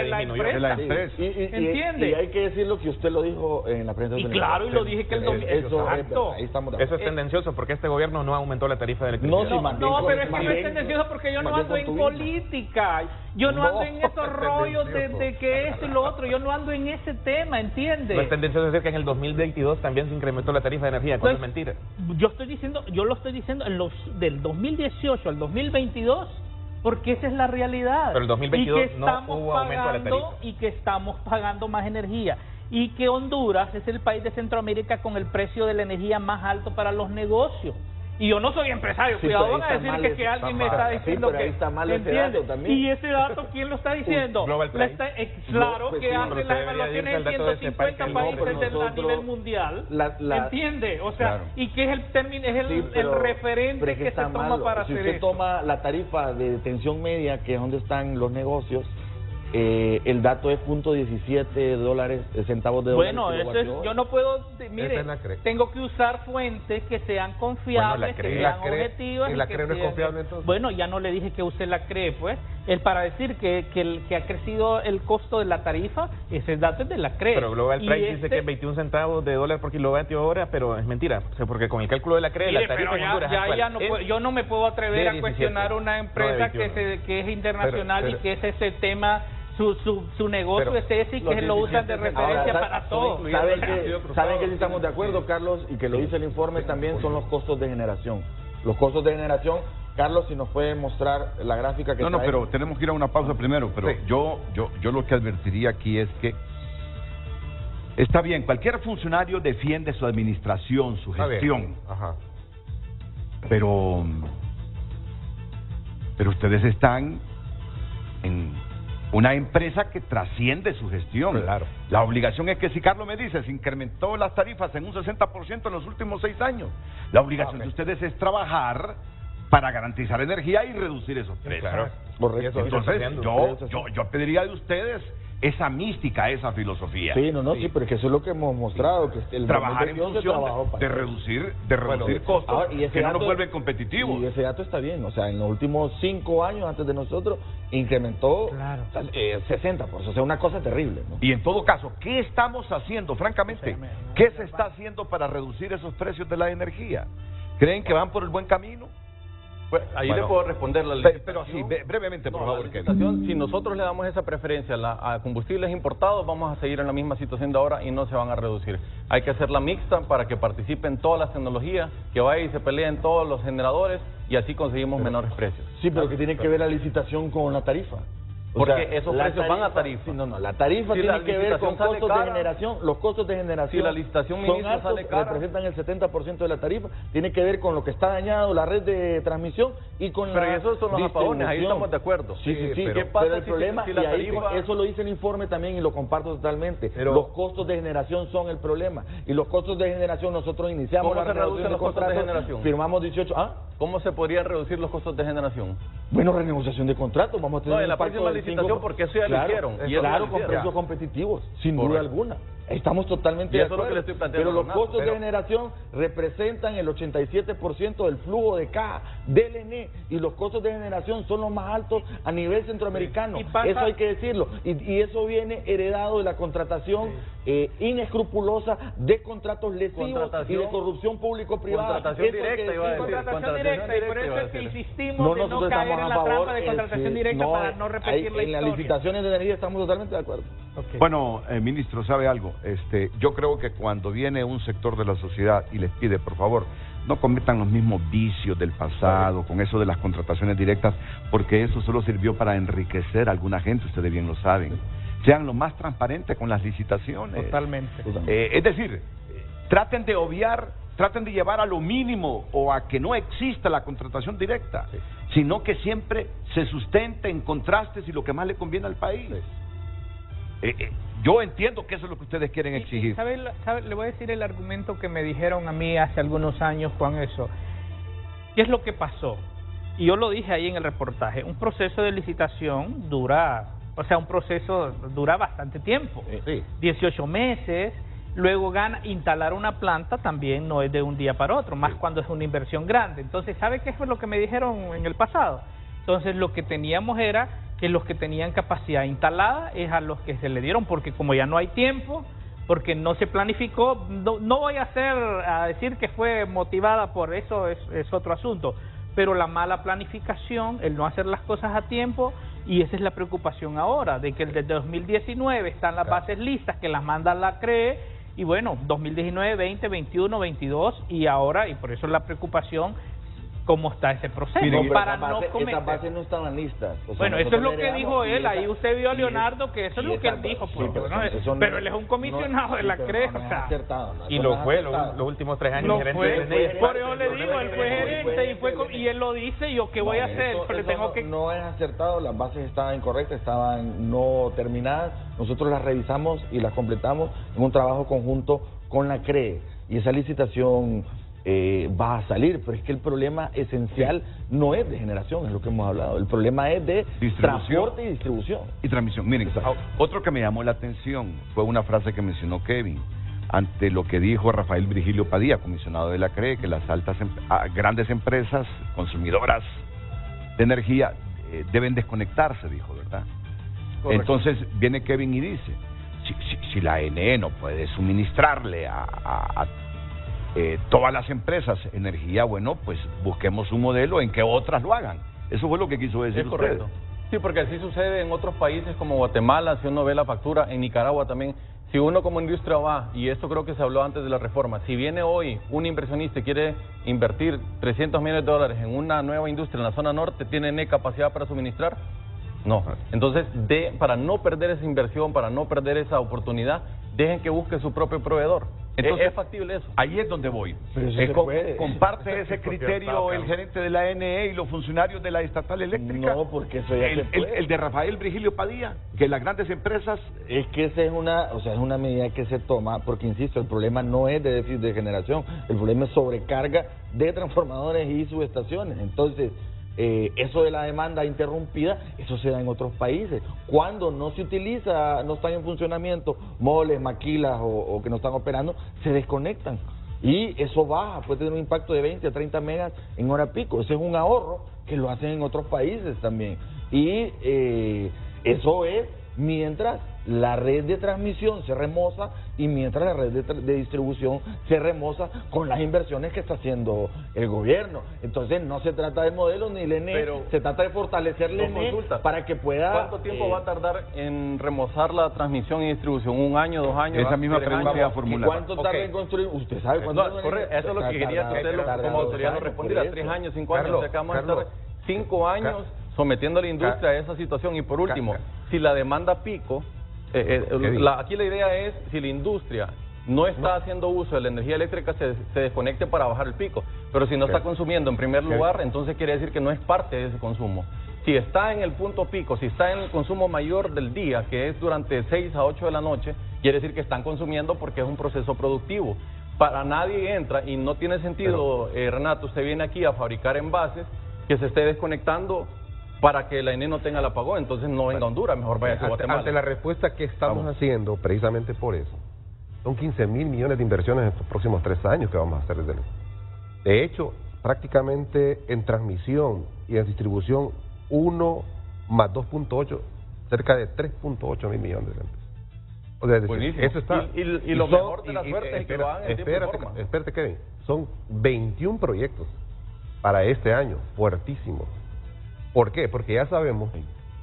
la empresa. ¿Entiende? Y hay que decirlo que usted lo dijo en la prensa. Y claro, y lo dije que el domingo. Eso es tendencioso porque este gobierno no aumentó la tarifa de electricidad. No, pero es que no es tendencioso porque yo no ando en política. Yo no ando en esos rollos de que esto y lo otro. Yo no ando en ese tema, ¿entiende? No es tendencioso decir que en el 2022 también se incrementó la tarifa de energía, cuando es mentira. Yo lo estoy diciendo del 2018 al 2022, porque esa es la realidad. Pero el 2022 no hubo aumento de la tarifa. Y que estamos pagando más energía. Y que Honduras es el país de Centroamérica con el precio de la energía más alto para los negocios. Y yo no soy empresario, cuidado, van a decir que alguien me está diciendo que... Está mal ese dato también. ¿Y ese dato quién lo está diciendo? Claro, que hace las evaluaciones en 150 países a nivel mundial. ¿Entiende? O sea, y que es el término, es el referente que se toma para hacer eso. Si usted toma la tarifa de tensión media, que es donde están los negocios, el dato es $0.17 centavos de dólar. Bueno, eso es, yo no puedo, mire, tengo que usar fuentes que sean confiables, que sean objetivas. ¿Y la CRE no es confiable entonces? Bueno, ya no le dije que use la CRE, pues. Es para decir que ha crecido el costo de la tarifa, ese dato es de la CRE. Pero Global Price dice que es 21 centavos de dólar por kilovatio hora, pero es mentira. O sea, porque con el cálculo de la CRE, la tarifa en Honduras yo no me puedo atrever a cuestionar una empresa que es internacional y que es ese tema. Su negocio es ese y que lo usan de referencia para todo. ¿Saben que sí estamos de acuerdo, Carlos? Y que lo dice el informe también, son los costos de generación. Los costos de generación, Carlos, si nos puede mostrar la gráfica que No, pero tenemos que ir a una pausa primero, pero yo lo que advertiría aquí es que está bien, cualquier funcionario defiende su administración, su gestión. Pero ustedes están en una empresa que trasciende su gestión. Claro. La obligación es que, si Carlos me dice, se incrementó las tarifas en un 60% en los últimos 6 años, la obligación de ustedes es trabajar para garantizar energía y reducir esos precios. Claro. Correcto. Entonces, yo pediría de ustedes esa mística, esa filosofía. Sí, sí, pero es que eso es lo que hemos mostrado, que el trabajar en función de reducir costos, ahora, y que no nos vuelven competitivos. Y ese dato está bien, o sea, en los últimos 5 años antes de nosotros incrementó 60%, o sea, una cosa terrible, ¿no? Y en todo caso, ¿qué estamos haciendo, francamente? ¿Qué se está haciendo para reducir esos precios de la energía? ¿Creen que van por el buen camino? Pues ahí le puedo responder la licitación. Pero así, brevemente, por favor. Si nosotros le damos esa preferencia a combustibles importados, vamos a seguir en la misma situación de ahora y no se van a reducir. Hay que hacerla mixta para que participen todas las tecnologías, que vaya y se peleen todos los generadores y así conseguimos menores precios. Sí, pero que tiene que ver la licitación con la tarifa. Porque esos precios van a tarifa. Sí, la tarifa tiene que ver con costos de generación. Los costos de generación, si la licitación son altos, sale cara, representan el 70% de la tarifa. Tiene que ver con lo que está dañado, la red de transmisión y con pero esos son los apagones, ahí estamos de acuerdo. Sí, ¿qué pasa? Pero el problema, y ahí eso lo dice el informe también y lo comparto totalmente. Los costos de generación son el problema. Y los costos de generación, nosotros iniciamos la reducción de costos de generación. Firmamos 18... ¿Cómo se podrían reducir los costos de generación? Bueno, renegociación de contratos, vamos a tener en la próxima licitación, porque eso ya lo hicieron. Claro, con precios competitivos, sin duda alguna. Estamos totalmente de acuerdo. Eso es lo que le estoy planteando. Pero los costos de generación representan el 87% del flujo de caja del ENE y los costos de generación son los más altos a nivel centroamericano. Eso hay que decirlo. Y eso viene heredado de la contratación inescrupulosa de contratos lesivos y de corrupción público-privada. Contratación directa, iba a decir. Contratación directa, y por eso es que insistimos de no caer en la trampa de contratación directa para no repetir la historia. En las licitaciones de energía estamos totalmente de acuerdo. Bueno, ministro, ¿sabe algo? Yo creo que cuando viene un sector de la sociedad y les pide, por favor, no cometan los mismos vicios del pasado con eso de las contrataciones directas, porque eso solo sirvió para enriquecer a alguna gente, ustedes bien lo saben. Sean lo más transparentes con las licitaciones. Totalmente. Es decir, traten de obviar, traten de llevar a lo mínimo o a que no exista la contratación directa, sino que siempre se sustente en contrastes y lo que más le conviene al país. Yo entiendo que eso es lo que ustedes quieren exigir. ¿Sabe? Le voy a decir el argumento que me dijeron a mí hace algunos años con eso. ¿Qué es lo que pasó? Y yo lo dije ahí en el reportaje. Un proceso de licitación dura bastante tiempo. 18 meses. Luego instalar una planta también no es de un día para otro, más cuando es una inversión grande. Entonces, ¿sabe qué fue lo que me dijeron en el pasado? Entonces, lo que teníamos era que los que tenían capacidad instalada es a los que se le dieron, porque como ya no hay tiempo, porque no se planificó, no voy a decir que fue motivada por eso, es otro asunto, pero la mala planificación, el no hacer las cosas a tiempo, y esa es la preocupación ahora, de que desde 2019 están las bases listas, que las manda la CRE, y bueno, 2019, 20, 21, 22, y ahora, y por eso la preocupación, cómo está ese proceso. Miren, para no cometer. Esas bases no están listas. O sea, bueno, eso es lo que dijo él, ahí usted vio a Leonardo, que eso es lo que él dijo, pero él es un comisionado de la CRE, y lo fue los últimos 3 años. Por eso le digo, él fue gerente y él lo dice, yo qué voy a hacer, pero tengo que... No es acertado, las bases estaban incorrectas, estaban no terminadas, nosotros las revisamos y las completamos en un trabajo conjunto con la CRE, y esa licitación va a salir, pero es que el problema esencial no es de generación, es lo que hemos hablado, el problema es de transporte y distribución. Y transmisión. Miren, otro que me llamó la atención fue una frase que mencionó Kevin, ante lo que dijo Rafael Virgilio Padilla, comisionado de la CRE, que las grandes empresas consumidoras de energía deben desconectarse, dijo, ¿verdad? Correcto. Entonces viene Kevin y dice, si la ENE no puede suministrarle a todas las empresas energía, bueno, pues busquemos un modelo en que otras lo hagan. Eso fue lo que quiso decir usted. Correcto. Sí, porque así sucede en otros países como Guatemala, si uno ve la factura, en Nicaragua también. Si uno como industria va, y esto creo que se habló antes de la reforma, si viene hoy un inversionista y quiere invertir $300 millones en una nueva industria en la zona norte, ¿tiene capacidad para suministrar? No. Entonces, para no perder esa inversión, para no perder esa oportunidad, dejen que busque su propio proveedor. Entonces, es factible eso. Ahí es donde voy. ¿Comparte ese criterio el gerente de la ENE y los funcionarios de la estatal eléctrica? No, porque eso ya se puede. El de Rafael Virgilio Padilla, que las grandes empresas... Es que esa es una medida que se toma, porque insisto, el problema no es de déficit de generación, el problema es sobrecarga de transformadores y subestaciones. Entonces, eso de la demanda interrumpida, eso se da en otros países. Cuando no se utiliza, no están en funcionamiento moles, maquilas o que no están operando, se desconectan. Y eso baja, puede tener un impacto de 20 a 30 megas en hora pico. Ese es un ahorro que lo hacen en otros países también. Y eso es mientras la red de transmisión se remoza y mientras la red de distribución se remoza con las inversiones que está haciendo el gobierno. Entonces no se trata de modelos ni el ENE, se trata de fortalecer el ENE para que pueda... ¿Cuánto tiempo va a tardar en remozar la transmisión y distribución? ¿1 año, 2 años? Esa misma pregunta voy a formular. ¿Cuánto tarda en construir? ¿Usted sabe cuánto? Eso es lo que quería que usted como autoridad lo respondiera. 3 años, 5 años, acabamos de estar 5 años sometiendo a la industria a esa situación. Y por último, si la demanda pico, aquí la idea es, si la industria no está haciendo uso de la energía eléctrica, se desconecte para bajar el pico. Pero si no está consumiendo en primer lugar, entonces quiere decir que no es parte de ese consumo. Si está en el punto pico, si está en el consumo mayor del día, que es durante 6 a 8 de la noche, quiere decir que están consumiendo porque es un proceso productivo. Para nadie entra, y no tiene sentido, Renato, usted viene aquí a fabricar envases que se esté desconectando para que la ENE no tenga el apagón, entonces no venga a Honduras, mejor vaya a Guatemala. Ante la respuesta que estamos haciendo, precisamente por eso, son 15.000 millones de inversiones en estos próximos 3 años que vamos a hacer desde luego. De hecho, prácticamente en transmisión y en distribución, 1 más 2.8, cerca de 3.8 mil millones de pesos. O sea, es decir, eso está. Y lo mejor de la suerte es que lo hagan en tiempo y forma. Espérate, Kevin, son 21 proyectos para este año, fuertísimos. ¿Por qué? Porque ya sabemos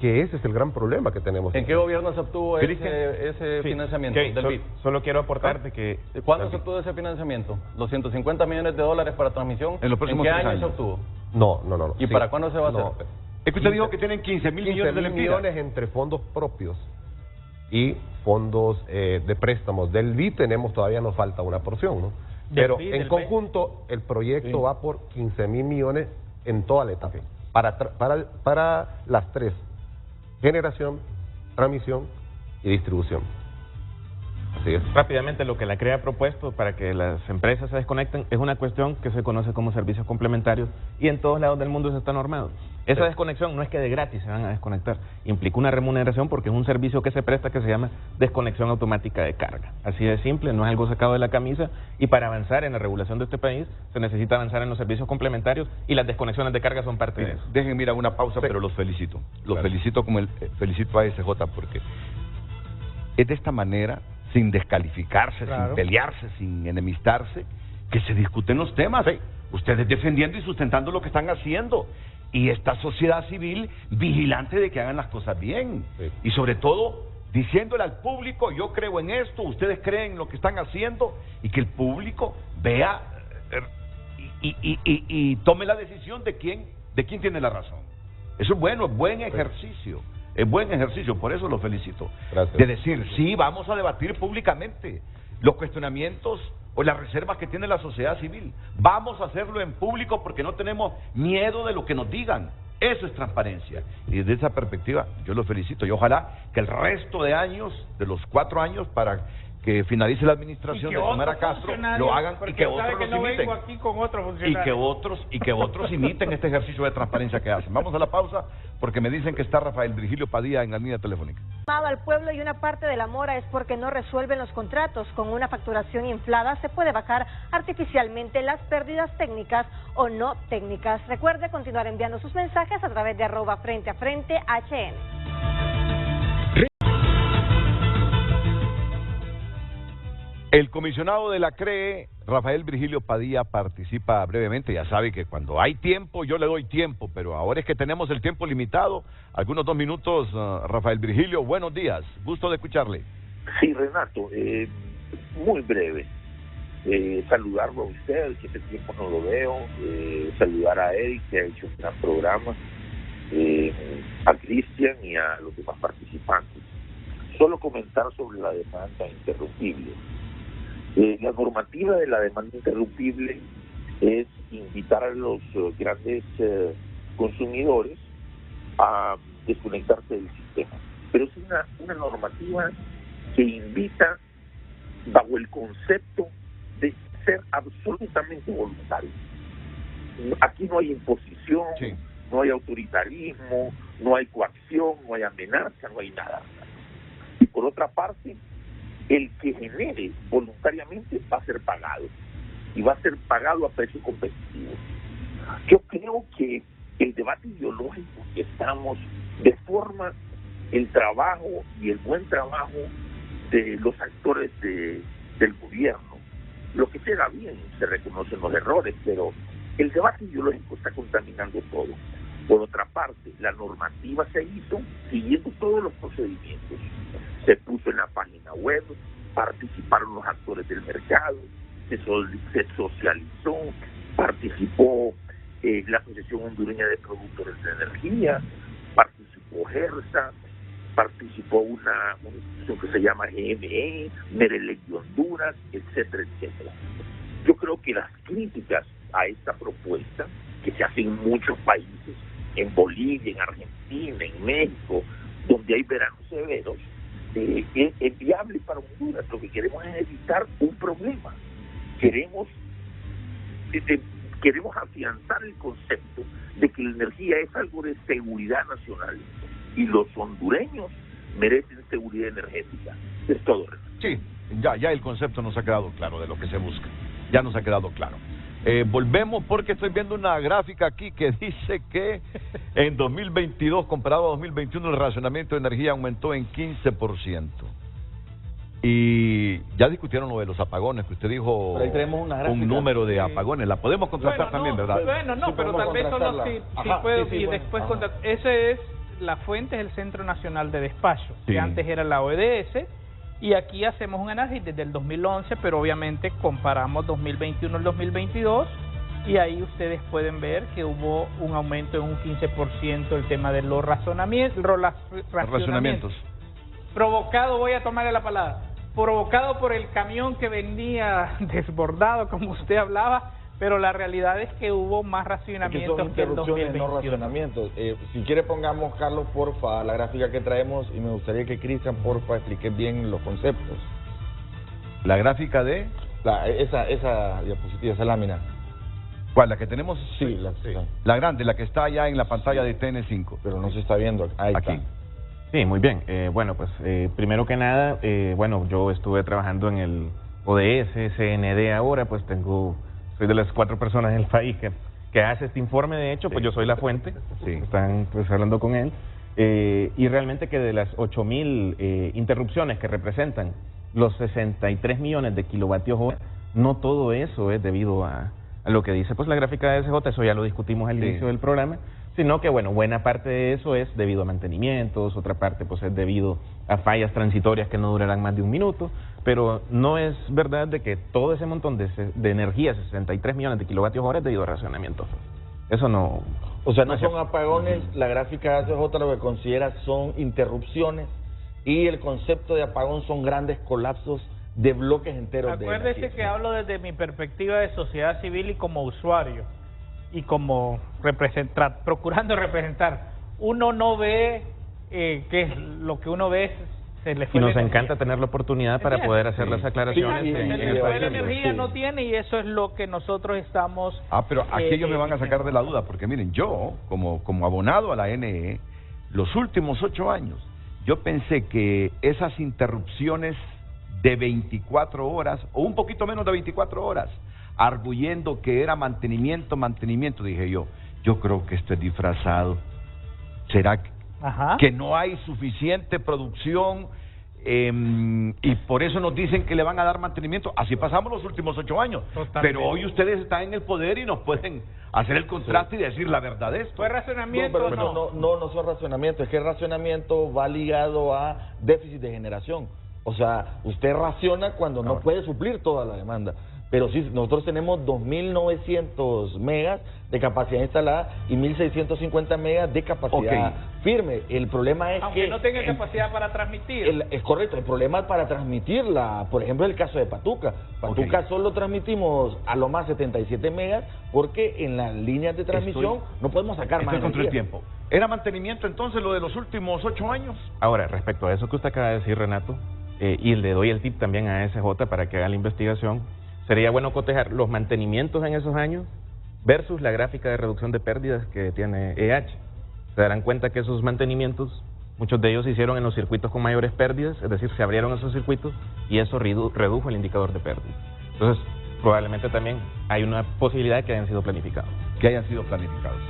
que ese es el gran problema que tenemos. ¿En qué gobierno se obtuvo ese financiamiento del BID? Solo quiero aportarte que... ¿Cuándo se obtuvo ese financiamiento? ¿Los 150 millones de dólares para transmisión? En los próximos ¿En qué 3 año se años? obtuvo? No. ¿Y para cuándo se va a hacer? Es que usted dijo que tienen 15.000 millones de millones entre fondos propios y fondos de préstamos. Del BID todavía nos falta una porción, ¿no? Pero en conjunto el proyecto va por 15.000 millones en toda la etapa. Para las 3, generación, transmisión y distribución. Así es. Rápidamente, lo que la CRE ha propuesto para que las empresas se desconecten es una cuestión que se conoce como servicios complementarios y en todos lados del mundo se está normado. Esa desconexión no es que de gratis se van a desconectar, implica una remuneración porque es un servicio que se presta que se llama desconexión automática de carga. Así de simple, no es algo sacado de la camisa, y para avanzar en la regulación de este país se necesita avanzar en los servicios complementarios y las desconexiones de carga son parte de eso. Déjenme ir a una pausa, pero los felicito. Los felicito como felicito a SJ porque es de esta manera, sin descalificarse, sin pelearse, sin enemistarse, que se discuten los temas. Ustedes defendiendo y sustentando lo que están haciendo. Y esta sociedad civil vigilante de que hagan las cosas bien. Y sobre todo, diciéndole al público, yo creo en esto, ustedes creen en lo que están haciendo, y que el público vea y tome la decisión de quién tiene la razón. Eso es bueno, es buen ejercicio. Es buen ejercicio, por eso lo felicito. Gracias. De decir, sí, vamos a debatir públicamente los cuestionamientos o las reservas que tiene la sociedad civil. Vamos a hacerlo en público porque no tenemos miedo de lo que nos digan. Eso es transparencia. Y desde esa perspectiva, yo lo felicito. Y ojalá que el resto de años, de los 4 años, para que finalice la administración de Xiomara Castro, lo hagan y que otros los imiten. Y que otros imiten este ejercicio de transparencia que hacen. Vamos a la pausa porque me dicen que está Rafael Virgilio Padilla en la línea telefónica. Al pueblo, y una parte de la mora es porque no resuelven los contratos. Con una facturación inflada se puede bajar artificialmente las pérdidas técnicas o no técnicas. Recuerde continuar enviando sus mensajes a través de @FrenteAFrente_HN. El comisionado de la CRE, Rafael Virgilio Padilla, participa brevemente. Ya sabe que cuando hay tiempo, yo le doy tiempo, pero ahora es que tenemos el tiempo limitado. Algunos 2 minutos, Rafael Virgilio, buenos días, gusto de escucharle. Sí, Renato, muy breve. Saludarlo a usted, que este tiempo no lo veo, saludar a Eric, que ha hecho un gran programa, a Cristian y a los demás participantes. Solo comentar sobre la demanda interrumpible. La normativa de la demanda interrumpible es invitar a los grandes consumidores a desconectarse del sistema, pero es una normativa que invita bajo el concepto de ser absolutamente voluntario. Aquí no hay imposición, no hay autoritarismo, no hay coacción, no hay amenaza, no hay nada. Y por otra parte, el que genere voluntariamente va a ser pagado, y va a ser pagado a precio competitivo. Yo creo que el debate ideológico que estamos deforma el trabajo y el buen trabajo de los actores del gobierno. Lo que queda bien, se reconocen los errores, pero el debate ideológico está contaminando todo. Por otra parte, la normativa se hizo siguiendo todos los procedimientos. Se puso en la página web, participaron los actores del mercado, se socializó, participó la Asociación Hondureña de Productores de Energía, participó GERSA, participó una institución que se llama GME, Merelec de Honduras, etcétera, etcétera. Yo creo que las críticas a esta propuesta, que se hacen en muchos países, en Bolivia, en Argentina, en México, donde hay veranos severos, es viable para Honduras. Lo que queremos es evitar un problema. Queremos afianzar el concepto de que la energía es algo de seguridad nacional y los hondureños merecen seguridad energética. Es todo. Sí, ya el concepto nos ha quedado claro de lo que se busca. Ya nos ha quedado claro. Volvemos porque estoy viendo una gráfica aquí que dice que en 2022 comparado a 2021 el racionamiento de energía aumentó en 15%. Y ya discutieron lo de los apagones, que usted dijo un número de apagones. La podemos contrastar también, ¿verdad? Bueno, no, sí, pero tal vez solo si puedo y después contratar. Ese es la fuente, es el Centro Nacional de Despacho, que antes era la OEDS, y aquí hacemos un análisis desde el 2011, pero obviamente comparamos 2021 al 2022, y ahí ustedes pueden ver que hubo un aumento en un 15% el tema de los racionamientos. Provocado, voy a tomarle la palabra, provocado por el camión que venía desbordado, como usted hablaba, pero la realidad es que hubo más racionamientos que el 2021. No racionamientos. Si quiere pongamos, Carlos, porfa, la gráfica que traemos, y me gustaría que Cristian, porfa, explique bien los conceptos. La gráfica de... esa diapositiva, esa lámina. ¿Cuál? ¿La que tenemos? Sí, la grande, la que está allá en la pantalla de TN5. Pero no se está viendo. Ahí aquí. Está. Sí, muy bien. Bueno, pues primero que nada, bueno, yo estuve trabajando en el ODS, CND ahora, pues soy de las 4 personas del país que hace este informe. De hecho, pues yo soy la fuente, están pues hablando con él, y realmente que de las 8.000 interrupciones que representan los 63 millones de kilovatios hora, no todo eso es debido a lo que dice pues la gráfica de SJ, eso ya lo discutimos al inicio del programa, sino que bueno, buena parte de eso es debido a mantenimientos, otra parte pues es debido a fallas transitorias que no durarán más de un minuto, pero no es verdad de que todo ese montón de energía, 63 millones de kilovatios hora, es debido a racionamientos. Eso no... O sea, no son apagones, la gráfica de SJ lo que considera son interrupciones, y el concepto de apagón son grandes colapsos de bloques enteros de energía. Acuérdese que hablo desde mi perspectiva de sociedad civil y como usuario, y como procurando representar. Uno no ve que lo que uno ve se le fue. Y nos encanta tener la oportunidad para poder hacer las aclaraciones. La energía no tiene, y eso es lo que nosotros estamos... pero aquí ellos me van a sacar de la duda, porque miren, yo, como abonado a la NE, los últimos 8 años, yo pensé que esas interrupciones de 24 horas, o un poquito menos de 24 horas, arguyendo que era mantenimiento, dije yo creo que esto es disfrazado. ¿Será que no hay suficiente producción y por eso nos dicen que le van a dar mantenimiento? Así pasamos los últimos 8 años. Totalmente. Pero hoy ustedes están en el poder y nos pueden hacer el contraste y decir la verdad de esto. ¿Fue racionamiento no son racionamiento, es que el racionamiento va ligado a déficit de generación. O sea, usted raciona cuando no puede suplir toda la demanda. Pero sí, nosotros tenemos 2.900 megas de capacidad instalada y 1.650 megas de capacidad firme. El problema es aunque no tenga capacidad para transmitir. Es correcto, el problema es para transmitirla. Por ejemplo, el caso de Patuca. Patuca solo transmitimos a lo más 77 megas porque en las líneas de transmisión no podemos sacar más contra el tiempo. ¿Era mantenimiento entonces lo de los últimos 8 años? Ahora, respecto a eso que usted acaba de decir, Renato, y le doy el tip también a SJ para que haga la investigación, sería bueno cotejar los mantenimientos en esos años versus la gráfica de reducción de pérdidas que tiene EH. Se darán cuenta que esos mantenimientos, muchos de ellos se hicieron en los circuitos con mayores pérdidas, es decir, se abrieron esos circuitos y eso redujo el indicador de pérdidas. Entonces, probablemente también hay una posibilidad de que hayan sido planificados. Que hayan sido planificados.